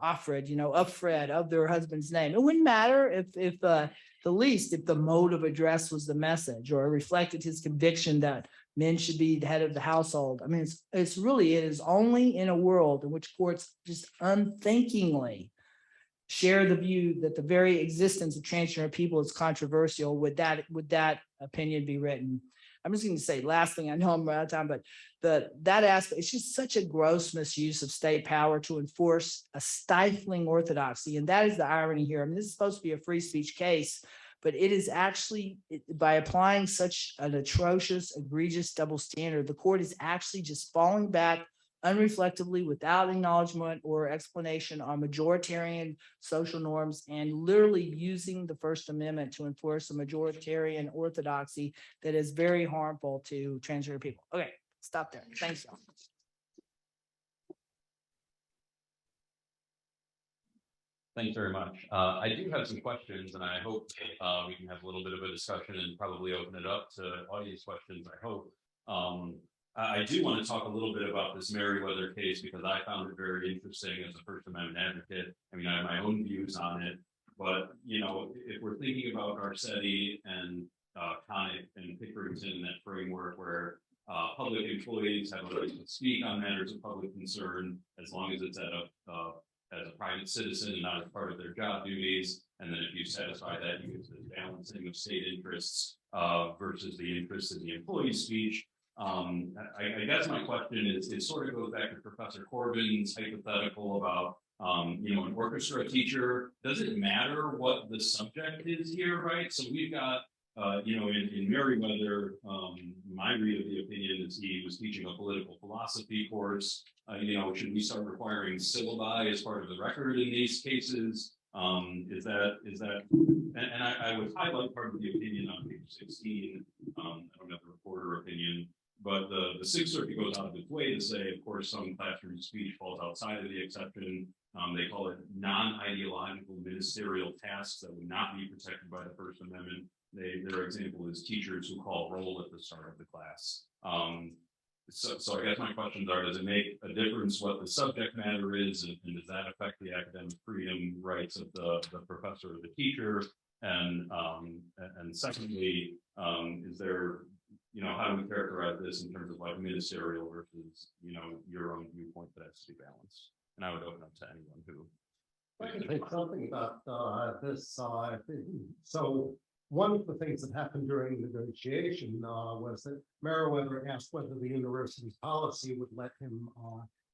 Offred, Upfred, of their husband's name, it wouldn't matter if the the least if the mode of address was the message or reflected his conviction that men should be the head of the household. I mean, it is only in a world in which courts just unthinkingly share the view that the very existence of transgender people is controversial, would that opinion be written? I'm just going to say last thing, I know I'm out of time, but that aspect, it's just such a gross misuse of state power to enforce a stifling orthodoxy. And that is the irony here. I mean, this is supposed to be a free speech case, but it is actually, by applying such an atrocious, egregious double standard, the court is actually just falling back unreflectively without acknowledgement or explanation on majoritarian social norms and literally using the First Amendment to enforce a majoritarian orthodoxy that is very harmful to transgender people. Okay, stop there. Thanks, y'all. Thanks very much. I do have some questions, and I hope we can have a little bit of a discussion and probably open it up to audience questions, I hope. I do want to talk a little bit about this Merriweather case because I found it very interesting as a First Amendment advocate. I mean, I have my own views on it, but you know, if we're thinking about Garcetti and Connick and Pickerington in that framework where public employees have a right to speak on matters of public concern as long as it's as a private citizen and not as part of their job duties, and then if you satisfy that, you get to the balancing of state interests versus the interests of the employee speech. I guess my question is, it sort of goes back to Professor Corbin's hypothetical about, you know, an orchestra teacher. Does it matter what the subject is here, right? So we've got, you know, in Merriweather, my read of the opinion is he was teaching a political philosophy course. You know, should we start requiring syllabi as part of the record in these cases? Is that, and I would highlight part of the opinion on page 16. I don't have the reporter opinion. But the Sixth Circuit goes out of its way to say, of course, some classroom speech falls outside of the exception. They call it non-ideological ministerial tasks that would not be protected by the First Amendment. Their example is teachers who call roll at the start of the class. So I guess my questions are, does it make a difference what the subject matter is, and does that affect the academic freedom rights of the professor or the teacher? And secondly, is there, you know, how do we characterize this in terms of like ministerial versus, you know, your own viewpoint that has to be balanced? And I would open up to anyone who. I can think something about this. So one of the things that happened during the negotiation was that Merriweather asked whether the university's policy would let him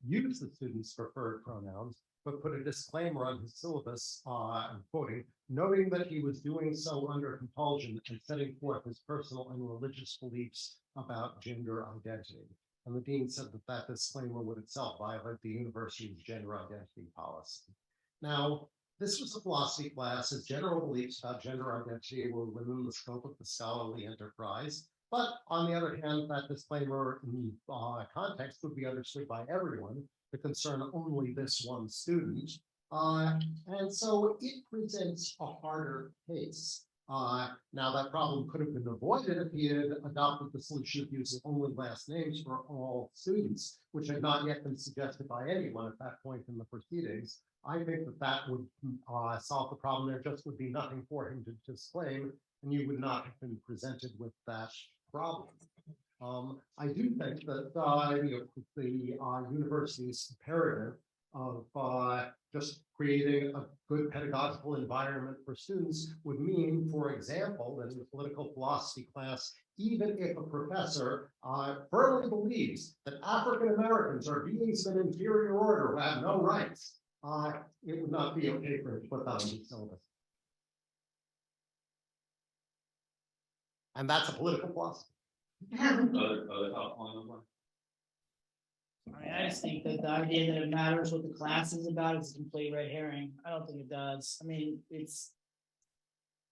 use the students' preferred pronouns, but put a disclaimer on his syllabus, I'm quoting, noting that he was doing so under compulsion and setting forth his personal and religious beliefs about gender identity. And the dean said that that disclaimer would itself violate the university's gender identity policy. Now, this was a philosophy class. His general beliefs about gender identity were within the scope of the scholarly enterprise. But on the other hand, that disclaimer in context would be understood by everyone to concern only this one student. And so it presents a harder case. Now that problem could have been avoided if he had adopted the solution of using only last names for all students, which had not yet been suggested by anyone at that point in the proceedings. I think that that would solve the problem. There just would be nothing for him to disclaim, and you would not have been presented with that problem. I do think that the university's imperative of just creating a good pedagogical environment for students would mean, for example, that in the political philosophy class, even if a professor firmly believes that African Americans are beings of an inferior order who have no rights, it would not be okay for him to put that on the syllabus. And that's a political philosophy. I just think that the idea that it matters what the class is about is a complete red herring. I don't think it does. I mean, it's,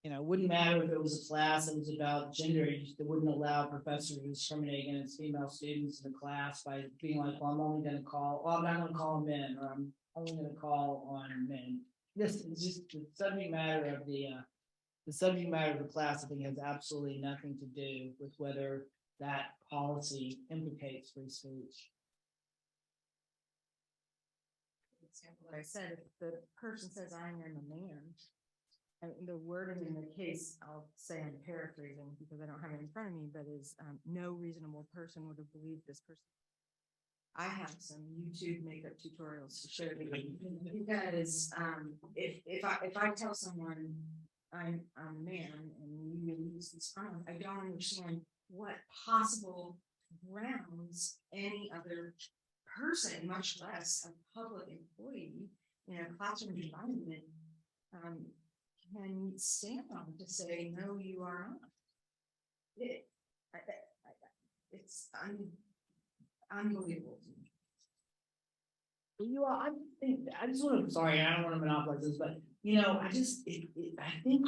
you know, it wouldn't matter if it was a class that was about gender. It wouldn't allow a professor to discriminate against female students in the class by being like, well, I'm only going to call, well, I'm not going to call men, or I'm only going to call on men. This is just the subject matter of the subject matter of the class. I think has absolutely nothing to do with whether that policy implicates free speech. What I said, if the person says I am a man, and the wording in the case, I'll say I'm paraphrasing because I don't have it in front of me, but is no reasonable person would have believed this person. I have some YouTube makeup tutorials to show you because if I tell someone I'm a man and you use this pronouns, I don't understand what possible grounds any other person, much less a public employee in a classroom environment, can stand on to say, no, you are not. It's unbelievable. You all, I just want to, sorry, I don't want to monopolize this, but I just, I think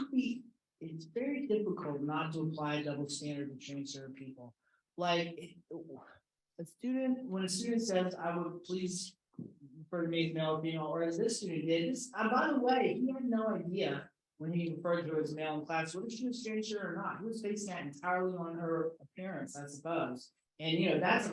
it's very difficult not to apply a double standard to transgender people. Like when a student says, I would please refer to me as male or female, or as this student did, by the way, he had no idea when he referred to her as male in class, whether she was transgender or not. He was basing that entirely on her appearance, I suppose. And that's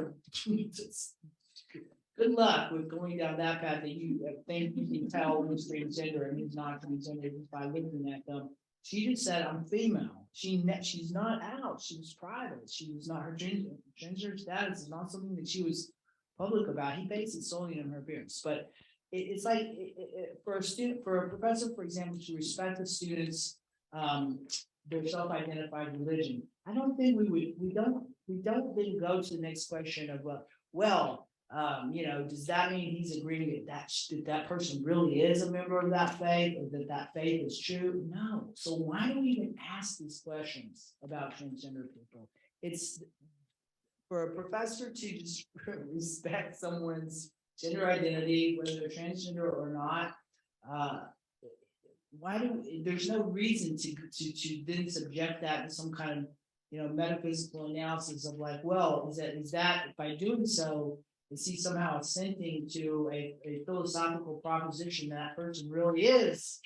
good luck with going down that path that you think you can tell who's transgender and who's not transgender just by looking at them. She just said, I'm female. She's not out. She was private. She was not, her gender status is not something that she was public about. He based it solely on her appearance. But it's like for a professor, for example, to respect the students, their self-identified religion. I don't think we don't then go to the next question of does that mean he's agreeing that person really is a member of that faith, or that faith is true? No. So why do we even ask these questions about transgender people? It's for a professor to just respect someone's gender identity, whether they're transgender or not. There's no reason to then subject that to some kind of metaphysical analysis of is that by doing so, is he somehow assenting to a philosophical proposition that person really is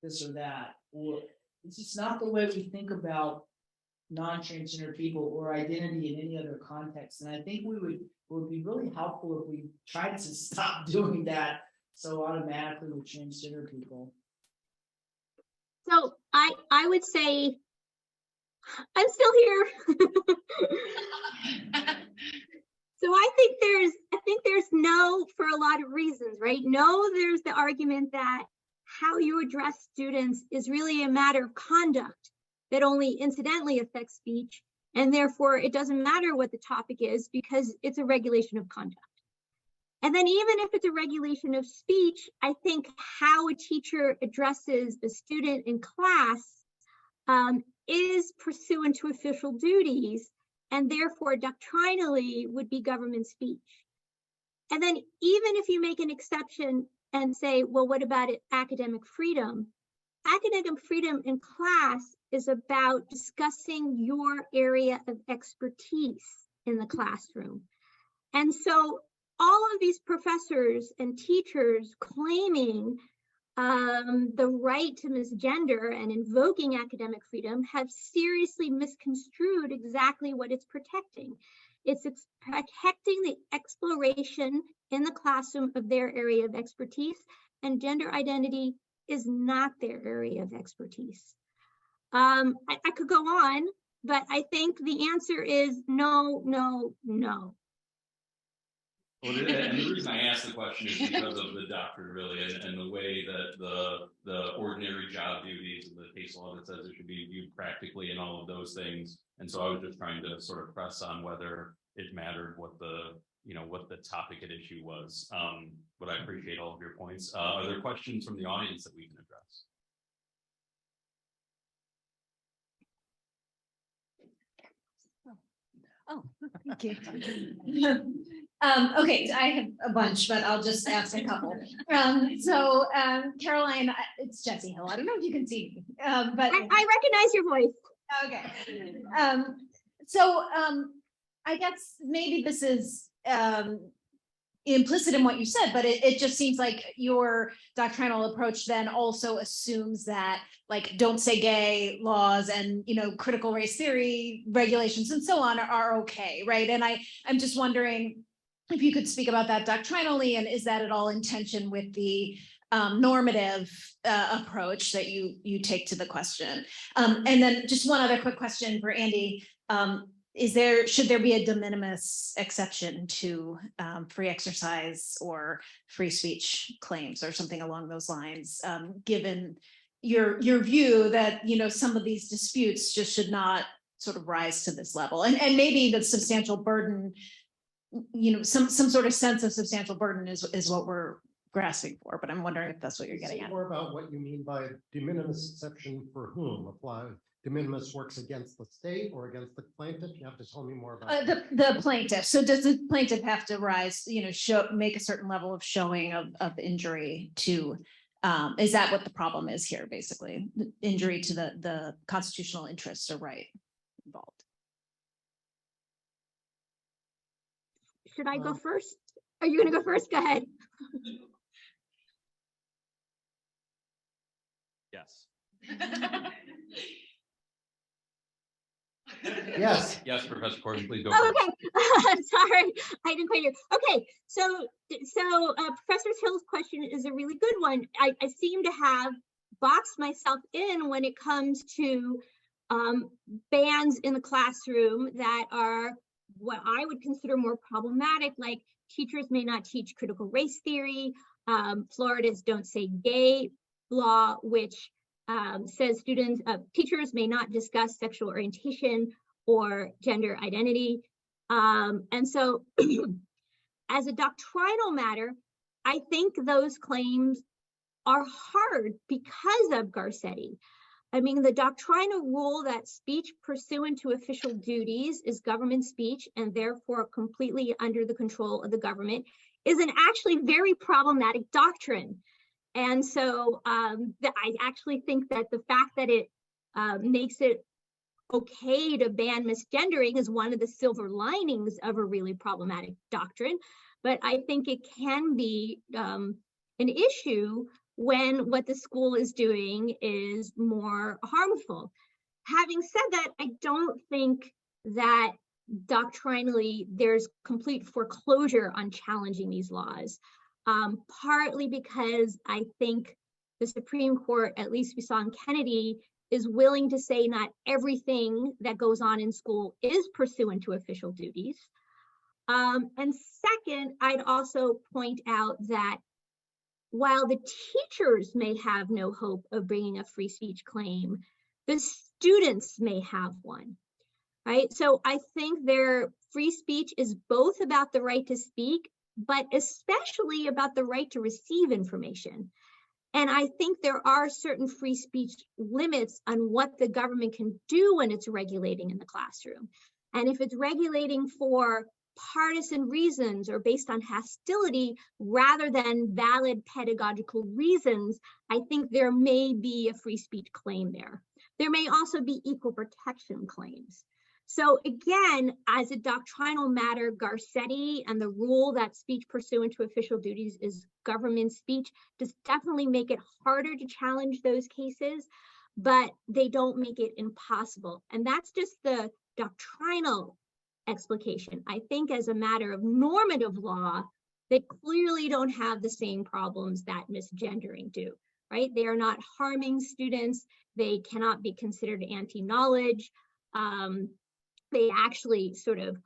this or that? Or it's just not the way we think about non-transgender people or identity in any other context. And I think it would be really helpful if we tried to stop doing that so automatically with transgender people. So I would say I'm still here. So I think there's no, for a lot of reasons, right? No, there's the argument that how you address students is really a matter of conduct that only incidentally affects speech, and therefore it doesn't matter what the topic is because it's a regulation of conduct. And then even if it's a regulation of speech, I think how a teacher addresses a student in class is pursuant to official duties, and therefore doctrinally would be government speech. And then even if you make an exception and say, well, what about academic freedom? Academic freedom in class is about discussing your area of expertise in the classroom. And so all of these professors and teachers claiming the right to misgender and invoking academic freedom have seriously misconstrued exactly what it's protecting. It's protecting the exploration in the classroom of their area of expertise, and gender identity is not their area of expertise. I could go on, but I think the answer is no, no, no. Well, and the reason I asked the question is because of the doctrine, really, and the way that the ordinary job duties and the case law that says it should be viewed practically and all of those things. And so I was just trying to sort of press on whether it mattered what the topic at issue was. But I appreciate all of your points. Are there questions from the audience that we can address? Oh, thank you. Okay, so I have a bunch, but I'll just ask a couple. Caroline, it's Jessie Hill. I don't know if you can see me, but I recognize your voice. Okay. I guess maybe this is implicit in what you said, but it just seems like your doctrinal approach then also assumes that don't say gay laws and critical race theory regulations and so on are okay, right? And I'm just wondering if you could speak about that doctrinally, and is that at all in tension with the normative approach that you take to the question. And then just one other quick question for Andy. Should there be a de minimis exception to free exercise or free speech claims or something along those lines, given your view that, some of these disputes just should not sort of rise to this level, and maybe the substantial burden, some sort of sense of substantial burden is what we're grasping for, but I'm wondering if that's what you're getting at. More about what you mean by de minimis exception for whom? Apply de minimis works against the state or against the plaintiff? You have to tell me more about The plaintiff. So does the plaintiff have to rise, make a certain level of showing of injury to, is that what the problem is here, basically? The injury to the constitutional interests or right involved? Should I go first? Are you going to go first? Go ahead. Yes. Yes. Yes, Professor Corbin, please go. Oh, okay. Sorry, I didn't quite hear. Okay, so Professor Hill's question is a really good one. I seem to have boxed myself in when it comes to bans in the classroom that are what I would consider more problematic, like teachers may not teach critical race theory, Florida's Don't Say Gay law, which says teachers may not discuss sexual orientation or gender identity. And so as a doctrinal matter, I think those claims are hard because of Garcetti. I mean, the doctrinal rule that speech pursuant to official duties is government speech and therefore completely under the control of the government is an actually very problematic doctrine. And so I actually think that the fact that it makes it okay to ban misgendering is one of the silver linings of a really problematic doctrine. But I think it can be an issue when what the school is doing is more harmful. Having said that, I don't think that doctrinally there's complete foreclosure on challenging these laws. Partly because I think the Supreme Court, at least we saw in Kennedy, is willing to say not everything that goes on in school is pursuant to official duties. And second, I'd also point out that while the teachers may have no hope of bringing a free speech claim, the students may have one, right? So I think their free speech is both about the right to speak, but especially about the right to receive information. And I think there are certain free speech limits on what the government can do when it's regulating in the classroom. And if it's regulating for partisan reasons or based on hostility rather than valid pedagogical reasons, I think there may be a free speech claim there. There may also be equal protection claims. So again, as a doctrinal matter, Garcetti and the rule that speech pursuant to official duties is government speech does definitely make it harder to challenge those cases, but they don't make it impossible. And that's just the doctrinal explication. I think as a matter of normative law, they clearly don't have the same problems that misgendering do, right? They are not harming students. They cannot be considered anti-knowledge. They actually sort of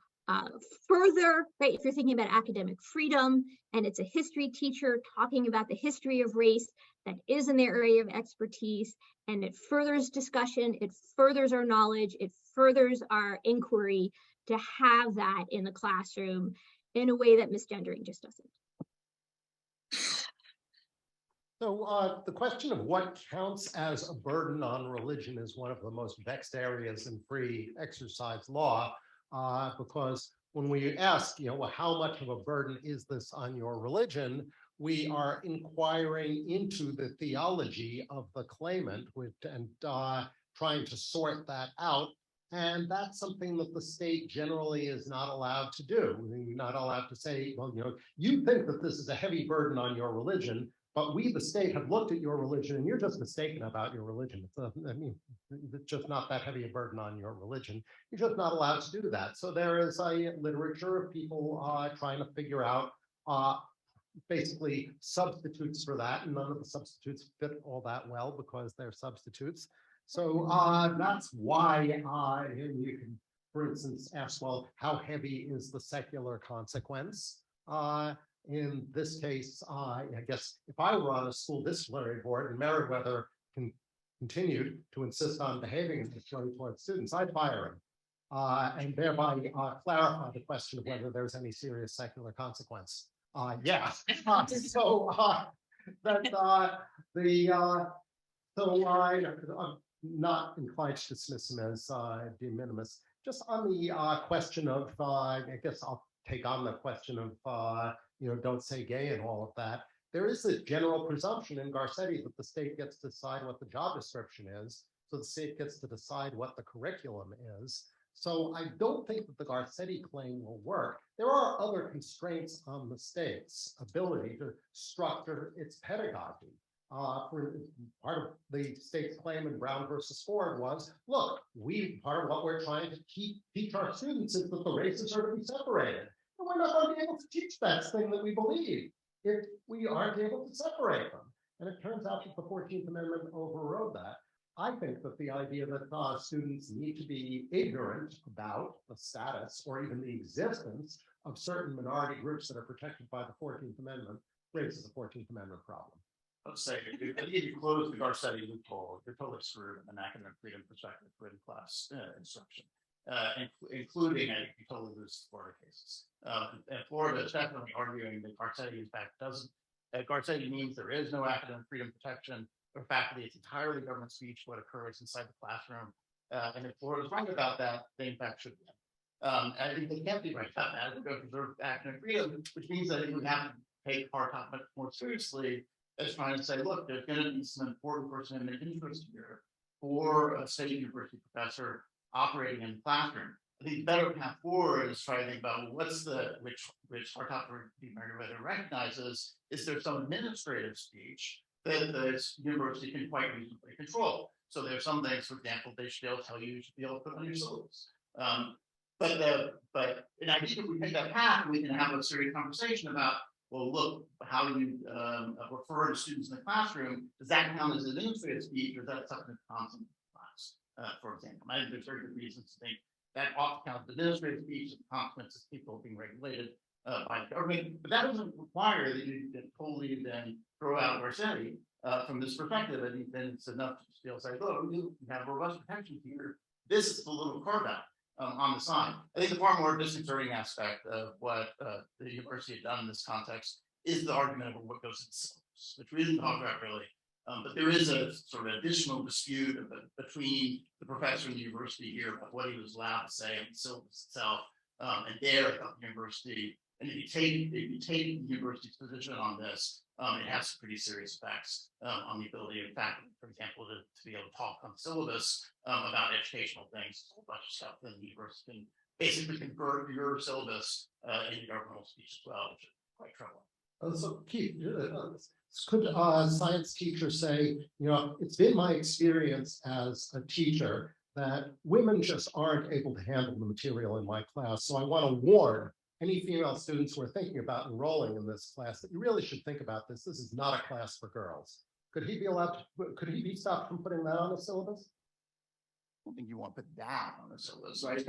further, right? If you're thinking about academic freedom and it's a history teacher talking about the history of race that is in their area of expertise, and it furthers discussion, it furthers our knowledge, it furthers our inquiry to have that in the classroom in a way that misgendering just doesn't. So the question of what counts as a burden on religion is one of the most vexed areas in free exercise law, because when we ask, well, how much of a burden is this on your religion, we are inquiring into the theology of the claimant and trying to sort that out. And that's something that the state generally is not allowed to do. You're not allowed to say, well, you think that this is a heavy burden on your religion, but we, the state, have looked at your religion and you're just mistaken about your religion. It's just not that heavy a burden on your religion. You're just not allowed to do that. So there is a literature of people trying to figure out basically substitutes for that, and none of the substitutes fit all that well because they're substitutes. So that's why you can, for instance, ask, well, how heavy is the secular consequence? In this case, I guess if I were on a school disciplinary board and Meriwether continued to insist on behaving in this way towards students, I'd fire him. And thereby clarify the question of whether there's any serious secular consequence. Yeah. So I'm not inclined to dismiss him as de minimis. Just on the question of, I guess I'll take on the question of, don't say gay and all of that. There is a general presumption in Garcetti that the state gets to decide what the job description is, so the state gets to decide what the curriculum is. So I don't think that the Garcetti claim will work. There are other constraints on the state's ability to structure its pedagogy. For part of the state's claim in Brown versus Ford was, look, part of what we're trying to teach our students is that the races are to be separated. And we're not going to be able to teach that thing that we believe if we aren't able to separate them. And it turns out that the 14th Amendment overrode that. I think that the idea that students need to be ignorant about the status or even the existence of certain minority groups that are protected by the 14th Amendment raises a 14th Amendment problem. Let's say if you close the Garcetti loophole, you're totally screwed in an academic freedom perspective for in-class instruction, including you totally lose Florida cases. And Florida is definitely arguing that Garcetti, in fact, doesn't. Garcetti means there is no academic freedom protection for faculty. It's entirely government speech, what occurs inside the classroom. And if Florida's right about that, they in fact should be. I think they can't be right about that. They're going to preserve academic freedom, which means that we have to take our topic much more seriously as trying to say, look, there's going to be some important First Amendment interest here for a state university professor operating in the classroom. I think the better path forward is trying to think about, well, what's which our topic Meriwether recognizes, is there some administrative speech that the university can quite reasonably control? So there's some things, for example, they should be able to tell you should be able to put on your syllabus. But I think if we take that path, we can have a serious conversation about, well, look, how do you refer to students in the classroom? Does that count as administrative speech, or is that something that counts in class, for example? I think there's very good reasons to think that ought to count as administrative speech and consequences people being regulated by the government. But that doesn't require that you totally then throw out Garcetti from this perspective. I think then it's enough to still say, look, we have robust protection here. This is the little carve out on the side. I think the far more disconcerting aspect of what the university had done in this context is the argument over what goes in syllabus, which we didn't talk about really. But there is a sort of additional dispute between the professor and the university here about what he was allowed to say in the syllabus itself, and there at the university. And if you take the university's position on this, it has some pretty serious effects on the ability of faculty, for example, to be able to talk on the syllabus about educational things, a whole bunch of stuff. Then the university can basically convert your syllabus into governmental speech as well, which is quite troubling. So Keith, could a science teacher say, it's been my experience as a teacher that women just aren't able to handle the material in my class. So I want to warn any female students who are thinking about enrolling in this class that you really should think about this. This is not a class for girls. Could he be stopped from putting that on the syllabus? I don't think you want to put that on the syllabus. So I think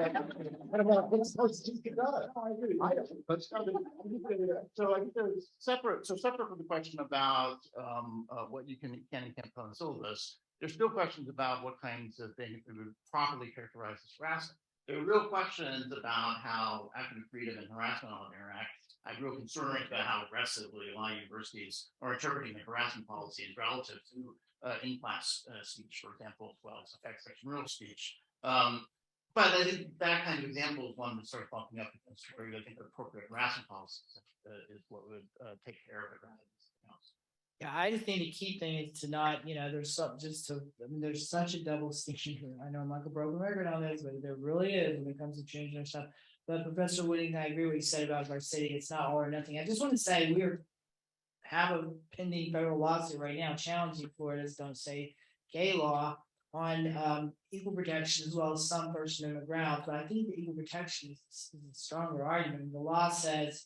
there's separate from the question about what you can and can't put on the syllabus. There's still questions about what kinds of things we would properly characterize as harassment. There are real questions about how academic freedom and harassment all interact. I have real concerns about how aggressively a lot of universities are interpreting the harassment policies relative to in-class speech, for example, as well as affects extramural speech. But I think that kind of example is one that starts bumping up against where I think the appropriate harassment policies is what would take care of it rather than something else. Yeah, I just think the key thing is to not, there's there's such a double standard. I know I'm like a broken record on this, but there really is when it comes to changing our stuff. But Professor Whitting, I agree with what you said about Garcetti. It's not all or nothing. I just want to say have a pending federal lawsuit right now challenging Florida's Don't Say Gay law on equal protection as well as some First Amendment grounds. But I think the equal protection is a stronger argument. The law says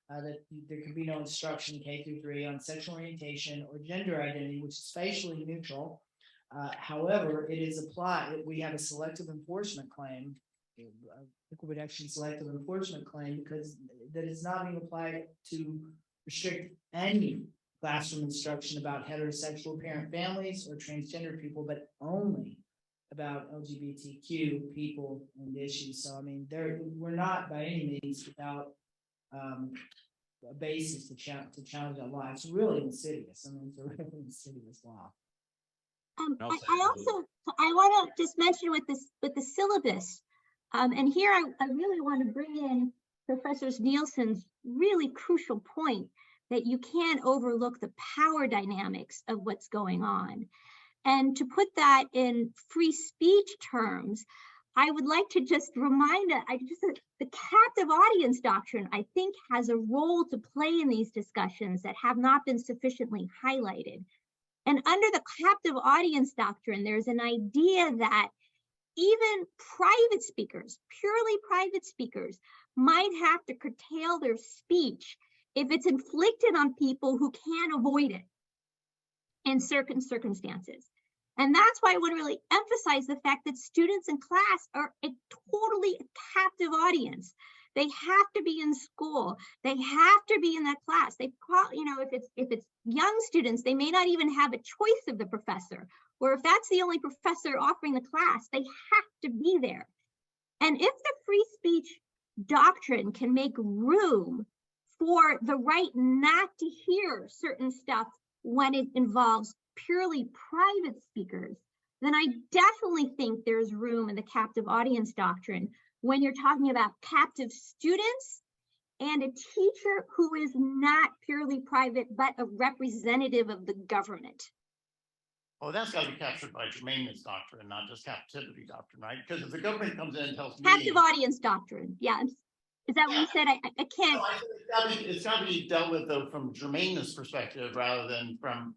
that there can be no instruction K-3 on sexual orientation or gender identity, which is facially neutral. However, it is applied, we have a selective enforcement claim, liquid action selective enforcement claim, because that is not being applied to restrict any classroom instruction about heterosexual parent families or transgender people, but only about LGBTQ people and issues. So I mean, we're not by any means without a basis to challenge that law. It's really insidious. I mean, it's a really insidious law. I want to just mention with the syllabus, and here I really want to bring in Professor Nielsen's really crucial point that you can't overlook the power dynamics of what's going on. And to put that in free speech terms, I would like to just remind the captive audience doctrine, I think, has a role to play in these discussions that have not been sufficiently highlighted. And under the captive audience doctrine, there's an idea that even private speakers, purely private speakers, might have to curtail their speech if it's inflicted on people who can't avoid it in certain circumstances. And that's why I want to really emphasize the fact that students in class are a totally captive audience. They have to be in school. They have to be in that class. They probably, if it's young students, they may not even have a choice of the professor, or if that's the only professor offering the class, they have to be there. And if the free speech doctrine can make room for the right not to hear certain stuff when it involves purely private speakers, then I definitely think there's room in the captive audience doctrine when you're talking about captive students and a teacher who is not purely private, but a representative of the government. Oh, that's got to be captured by germaneness doctrine, not just captivity doctrine, right? Because if the government comes in and tells me captive audience doctrine, yeah. Is that what you said? I can't. No, it's got to be dealt with though from germaneness perspective rather than from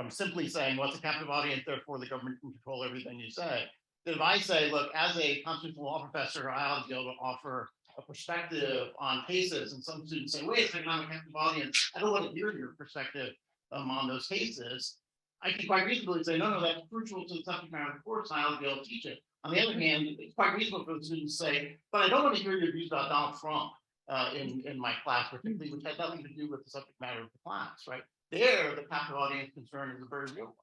simply saying what's a captive audience, therefore the government can control everything you say. That if I say, look, as a constitutional law professor, I ought to be able to offer a perspective on cases, and some students say, wait a second, I'm a captive audience, I don't want to hear your perspective on those cases. I can quite reasonably say, no, that's crucial to the subject matter of the course, and I ought to be able to teach it. On the other hand, it's quite reasonable for the students to say, but I don't want to hear your views about Donald Trump in my class, particularly, which had nothing to do with the subject matter of the class, right? There, the captive audience concern is a very real one.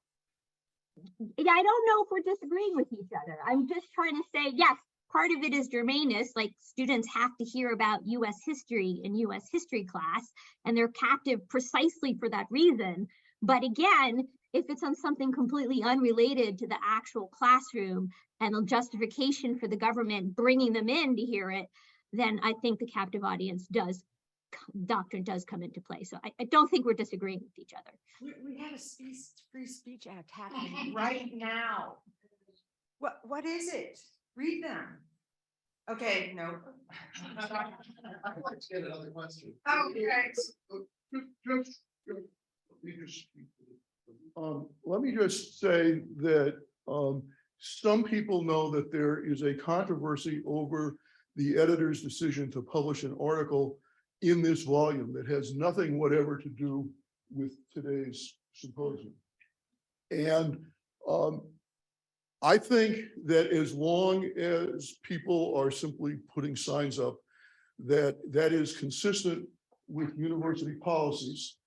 Yeah, I don't know if we're disagreeing with each other. I'm just trying to say, yes, part of it is germaneness, like students have to hear about US history in US history class, and they're captive precisely for that reason. But again, if it's on something completely unrelated to the actual classroom and a justification for the government bringing them in to hear it, then I think the captive audience doctrine does come into play. So I don't think we're disagreeing with each other. We have a free speech act happening right now. What is it? Read them. Okay, no. Let's get another question. Okay. Let me just say that some people know that there is a controversy over the editor's decision to publish an article in this volume that has nothing whatever to do with today's symposium. And I think that as long as people are simply putting signs up, that is consistent with university policies.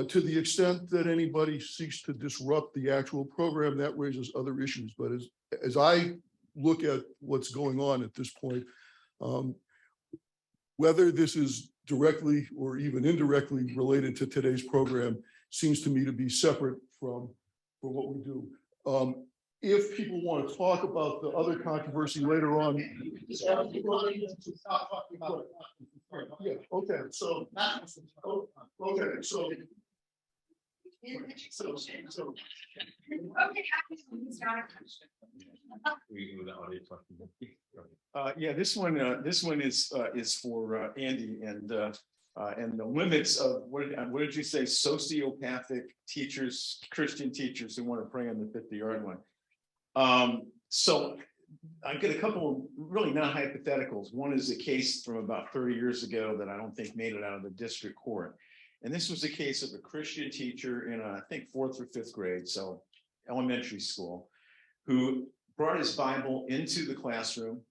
To the extent that anybody seeks to disrupt the actual program, that raises other issues. But as I look at what's going on at this point, whether this is directly or even indirectly related to today's program seems to me to be separate from what we do. If people want to talk about the other controversy later on. Yeah, okay, so. Okay, so. Yeah, this one is for Andy and the limits of what did you say? Sociopathic teachers, Christian teachers who want to pray on the 50-yard line. So I've got a couple of really not hypotheticals. One is a case from about 30 years ago that I don't think made it out of the district court. And this was a case of a Christian teacher in, I think, 4th or 5th grade, so elementary school, who brought his Bible into the classroom,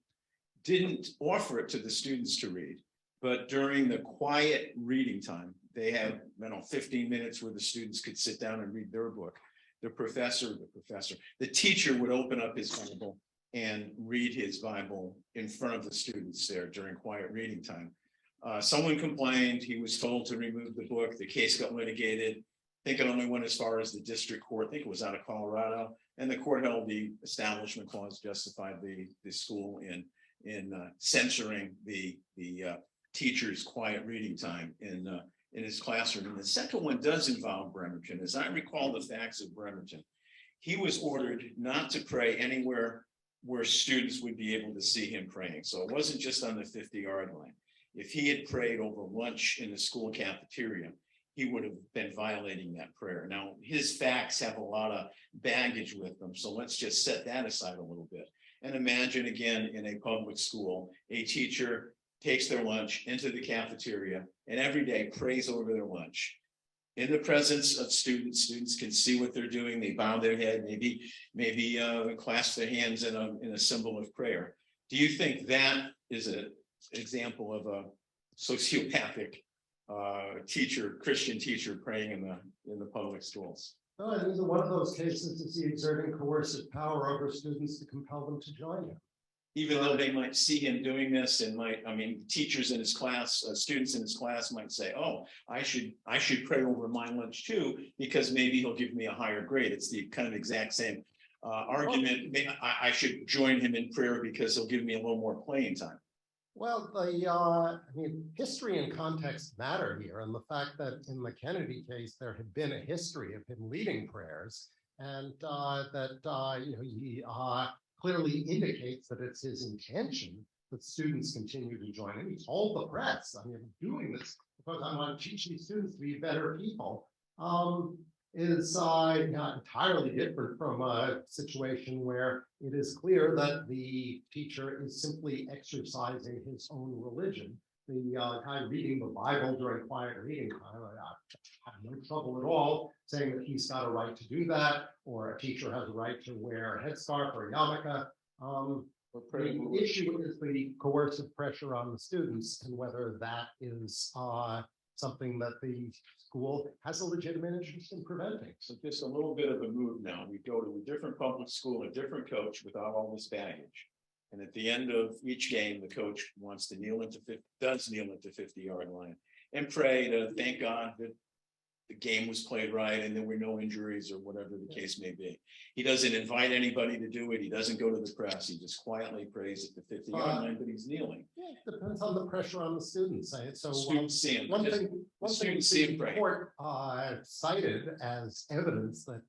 didn't offer it to the students to read, but during the quiet reading time, they had, 15 minutes where the students could sit down and read their book. The teacher would open up his Bible and read his Bible in front of the students there during quiet reading time. Someone complained, he was told to remove the book, the case got litigated. I think it only went as far as the district court, I think it was out of Colorado, and the court held the Establishment Clause justified the school in censoring the teacher's quiet reading time in his classroom. And the second one does involve Bremerton. As I recall the facts of Bremerton, he was ordered not to pray anywhere where students would be able to see him praying. So it wasn't just on the 50-yard line. If he had prayed over lunch in the school cafeteria, he would have been violating that prayer. Now, his facts have a lot of baggage with them, so let's just set that aside a little bit. And imagine again, in a public school, a teacher takes their lunch into the cafeteria and every day prays over their lunch. In the presence of students, students can see what they're doing. They bow their head, maybe clasp their hands in a symbol of prayer. Do you think that is an example of a sociopathic teacher, Christian teacher praying in the public schools? No, it is one of those cases is he exerting coercive power over students to compel them to join him. Even though they might see him doing this and teachers in his class, students in his class might say, oh, I should pray over my lunch too, because maybe he'll give me a higher grade. It's the kind of exact same argument. I should join him in prayer because he'll give me a little more playing time. Well, history and context matter here, and the fact that in the Kennedy case there had been a history of him leading prayers, and he clearly indicates that it's his intention that students continue to join him. He told the press, I'm doing this because I want to teach these students to be better people, is not entirely different from a situation where it is clear that the teacher is simply exercising his own religion. The guy reading the Bible during quiet reading time, I have no trouble at all saying that he's got a right to do that, or a teacher has a right to wear a headscarf or a yarmulke. The issue is the coercive pressure on the students and whether that is something that the school has a legitimate interest in preventing. So just a little bit of a move now. We go to a different public school, a different coach without all this baggage. And at the end of each game, the coach wants to does kneel at the 50-yard line and pray to thank God that the game was played right and there were no injuries or whatever the case may be. He doesn't invite anybody to do it. He doesn't go to the press. He just quietly prays at the 50-yard line, but he's kneeling. Yeah, it depends on the pressure on the students. So students see him. One thing pray. the court cited as evidence that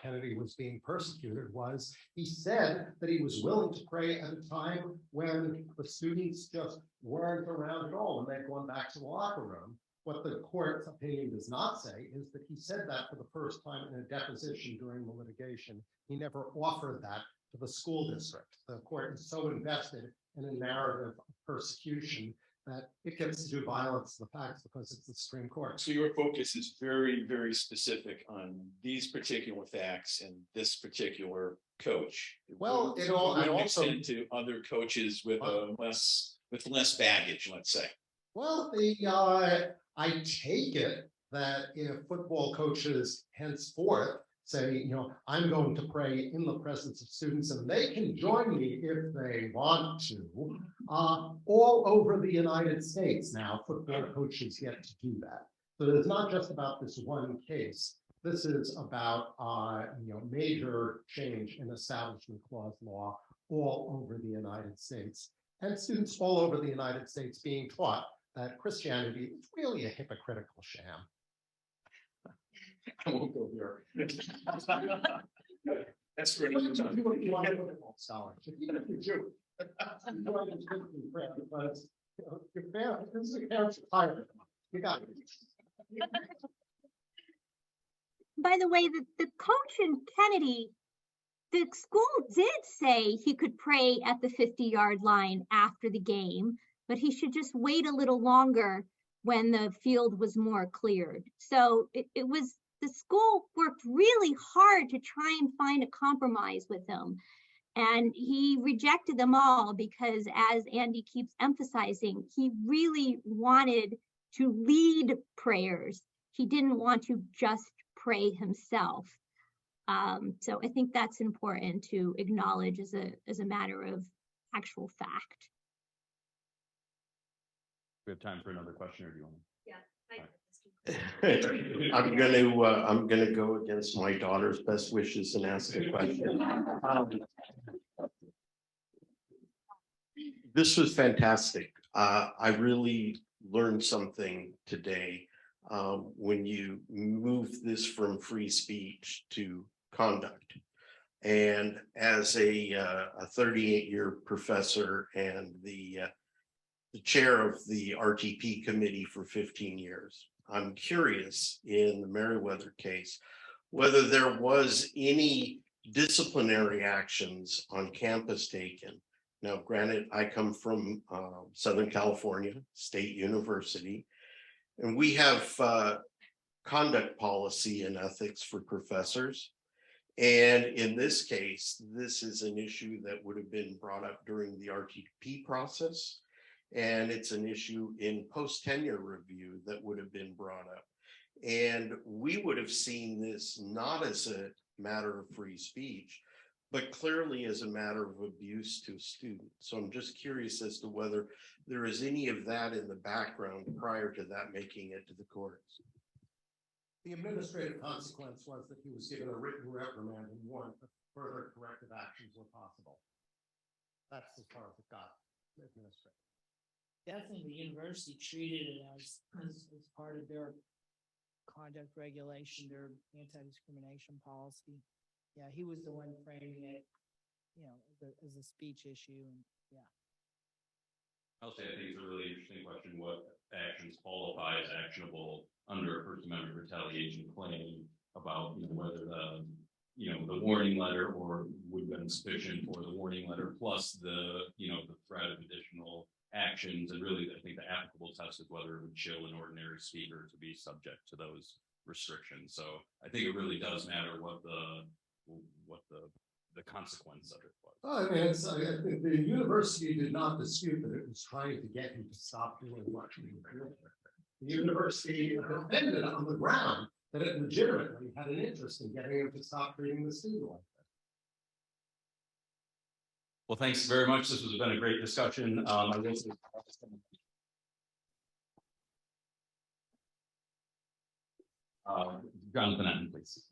Kennedy was being persecuted was he said that he was willing to pray at a time when the students just weren't around at all and they'd gone back to the locker room. What the court's opinion does not say is that he said that for the first time in a deposition during the litigation. He never offered that to the school district. The court is so invested in a narrative of persecution that it gets to do violence to the facts because it's the Supreme Court. So your focus is very, very specific on these particular facts and this particular coach. Well, it wouldn't also extend to other coaches with less baggage, let's say. Well, I take it that if football coaches henceforth say, I'm going to pray in the presence of students and they can join me if they want to, all over the United States now, football coaches get to do that. So it's not just about this one case. This is about major change in Establishment Clause law all over the United States, and students all over the United States being taught that Christianity is really a hypocritical sham. I won't go there. That's for another time. Scholarship, even if you're Jewish. Because your parents are tired. You got it. By the way, the coach in Kennedy the school did say he could pray at the 50-yard line after the game, but he should just wait a little longer when the field was more cleared. So it was, the school worked really hard to try and find a compromise with him. And he rejected them all because, as Andy keeps emphasizing, he really wanted to lead prayers. He didn't want to just pray himself. So I think that's important to acknowledge as a matter of actual fact. We have time for another question, or do you want? I'm gonna go against my daughter's best wishes and ask a question. This was fantastic. I really learned something today when you move this from free speech to conduct. And as a 38-year professor and the chair of the RTP committee for 15 years, I'm curious in the Merriweather case, whether there was any disciplinary actions on campus taken. Now, granted, I come from Southern California State University, and we have conduct policy and ethics for professors. And in this case, this is an issue that would have been brought up during the RTP process. And it's an issue in post-tenure review that would have been brought up. And we would have seen this not as a matter of free speech, but clearly as a matter of abuse to students. So I'm just curious as to whether there is any of that in the background prior to that making it to the courts. The administrative consequence was that he was given a written reprimand and warned that further corrective actions were possible. That's as far as it got administrative. Definitely, the university treated it as part of their conduct regulation, their anti-discrimination policy. Yeah, he was the one framing it, as a speech issue, and yeah. I'll say I think it's a really interesting question. What actions qualify as actionable under a First Amendment retaliation claim about whether the warning letter or would have been sufficient for the warning letter plus the the threat of additional actions, and really I think the applicable test is whether it would chill an ordinary speaker to be subject to those restrictions. So I think it really does matter what the consequence of it was. I mean, the university did not dispute that it was trying to get him to stop doing what he was doing. The university defended on the ground that it legitimately had an interest in getting him to stop treating the student like that. Well, thanks very much. This has been a great discussion. Jonathan Etten, please.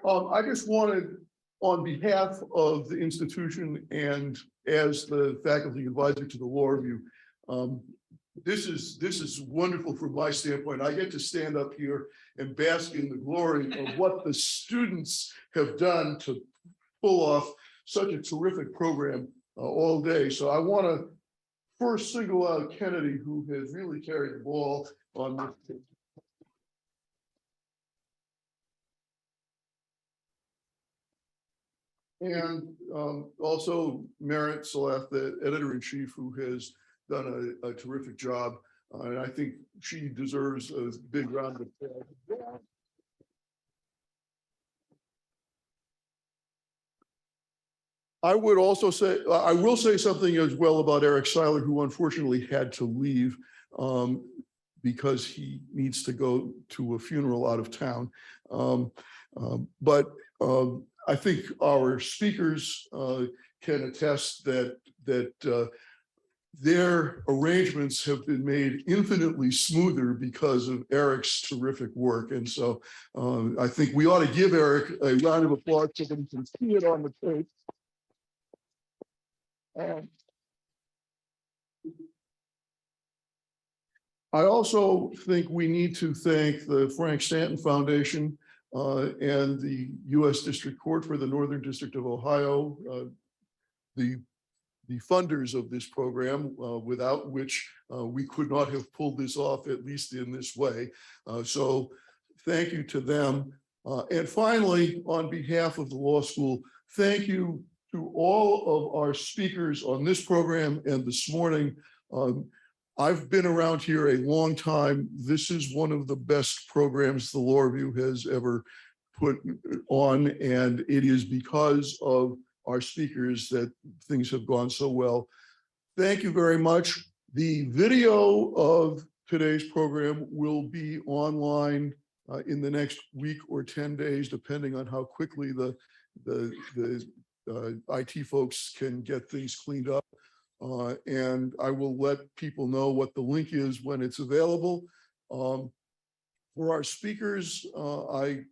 I just wanted, on behalf of the institution and as the faculty advisor to the law review, this is wonderful from my standpoint. I get to stand up here and bask in the glory of what the students have done to pull off such a terrific program all day. So I want to first single out Kennedy, who has really carried the ball on this. And also Merritt Salaf, the editor-in-chief, who has done a terrific job. And I think she deserves a big round of applause. I would also say, I will say something as well about Eric Seiler, who unfortunately had to leave because he needs to go to a funeral out of town. But I think our speakers can attest that their arrangements have been made infinitely smoother because of Eric's terrific work. And so I think we ought to give Eric a round of applause so that we can see it on the tape. I also think we need to thank the Frank Stanton Foundation and the U.S. District Court for the Northern District of Ohio, the funders of this program, without which we could not have pulled this off, at least in this way. So thank you to them. And finally, on behalf of the law school, thank you to all of our speakers on this program and this morning. I've been around here a long time. This is one of the best programs the Law Review has ever put on, and it is because of our speakers that things have gone so well. Thank you very much. The video of today's program will be online in the next week or 10 days, depending on how quickly the IT folks can get things cleaned up. And I will let people know what the link is when it's available. For our speakers, I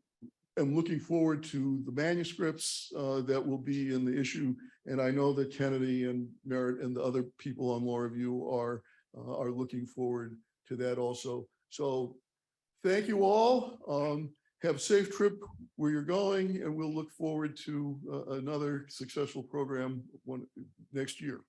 am looking forward to the manuscripts that will be in the issue. And I know that Kennedy and Merritt and the other people on Law Review are looking forward to that also. So thank you all. Have a safe trip where you're going, and we'll look forward to another successful program next year.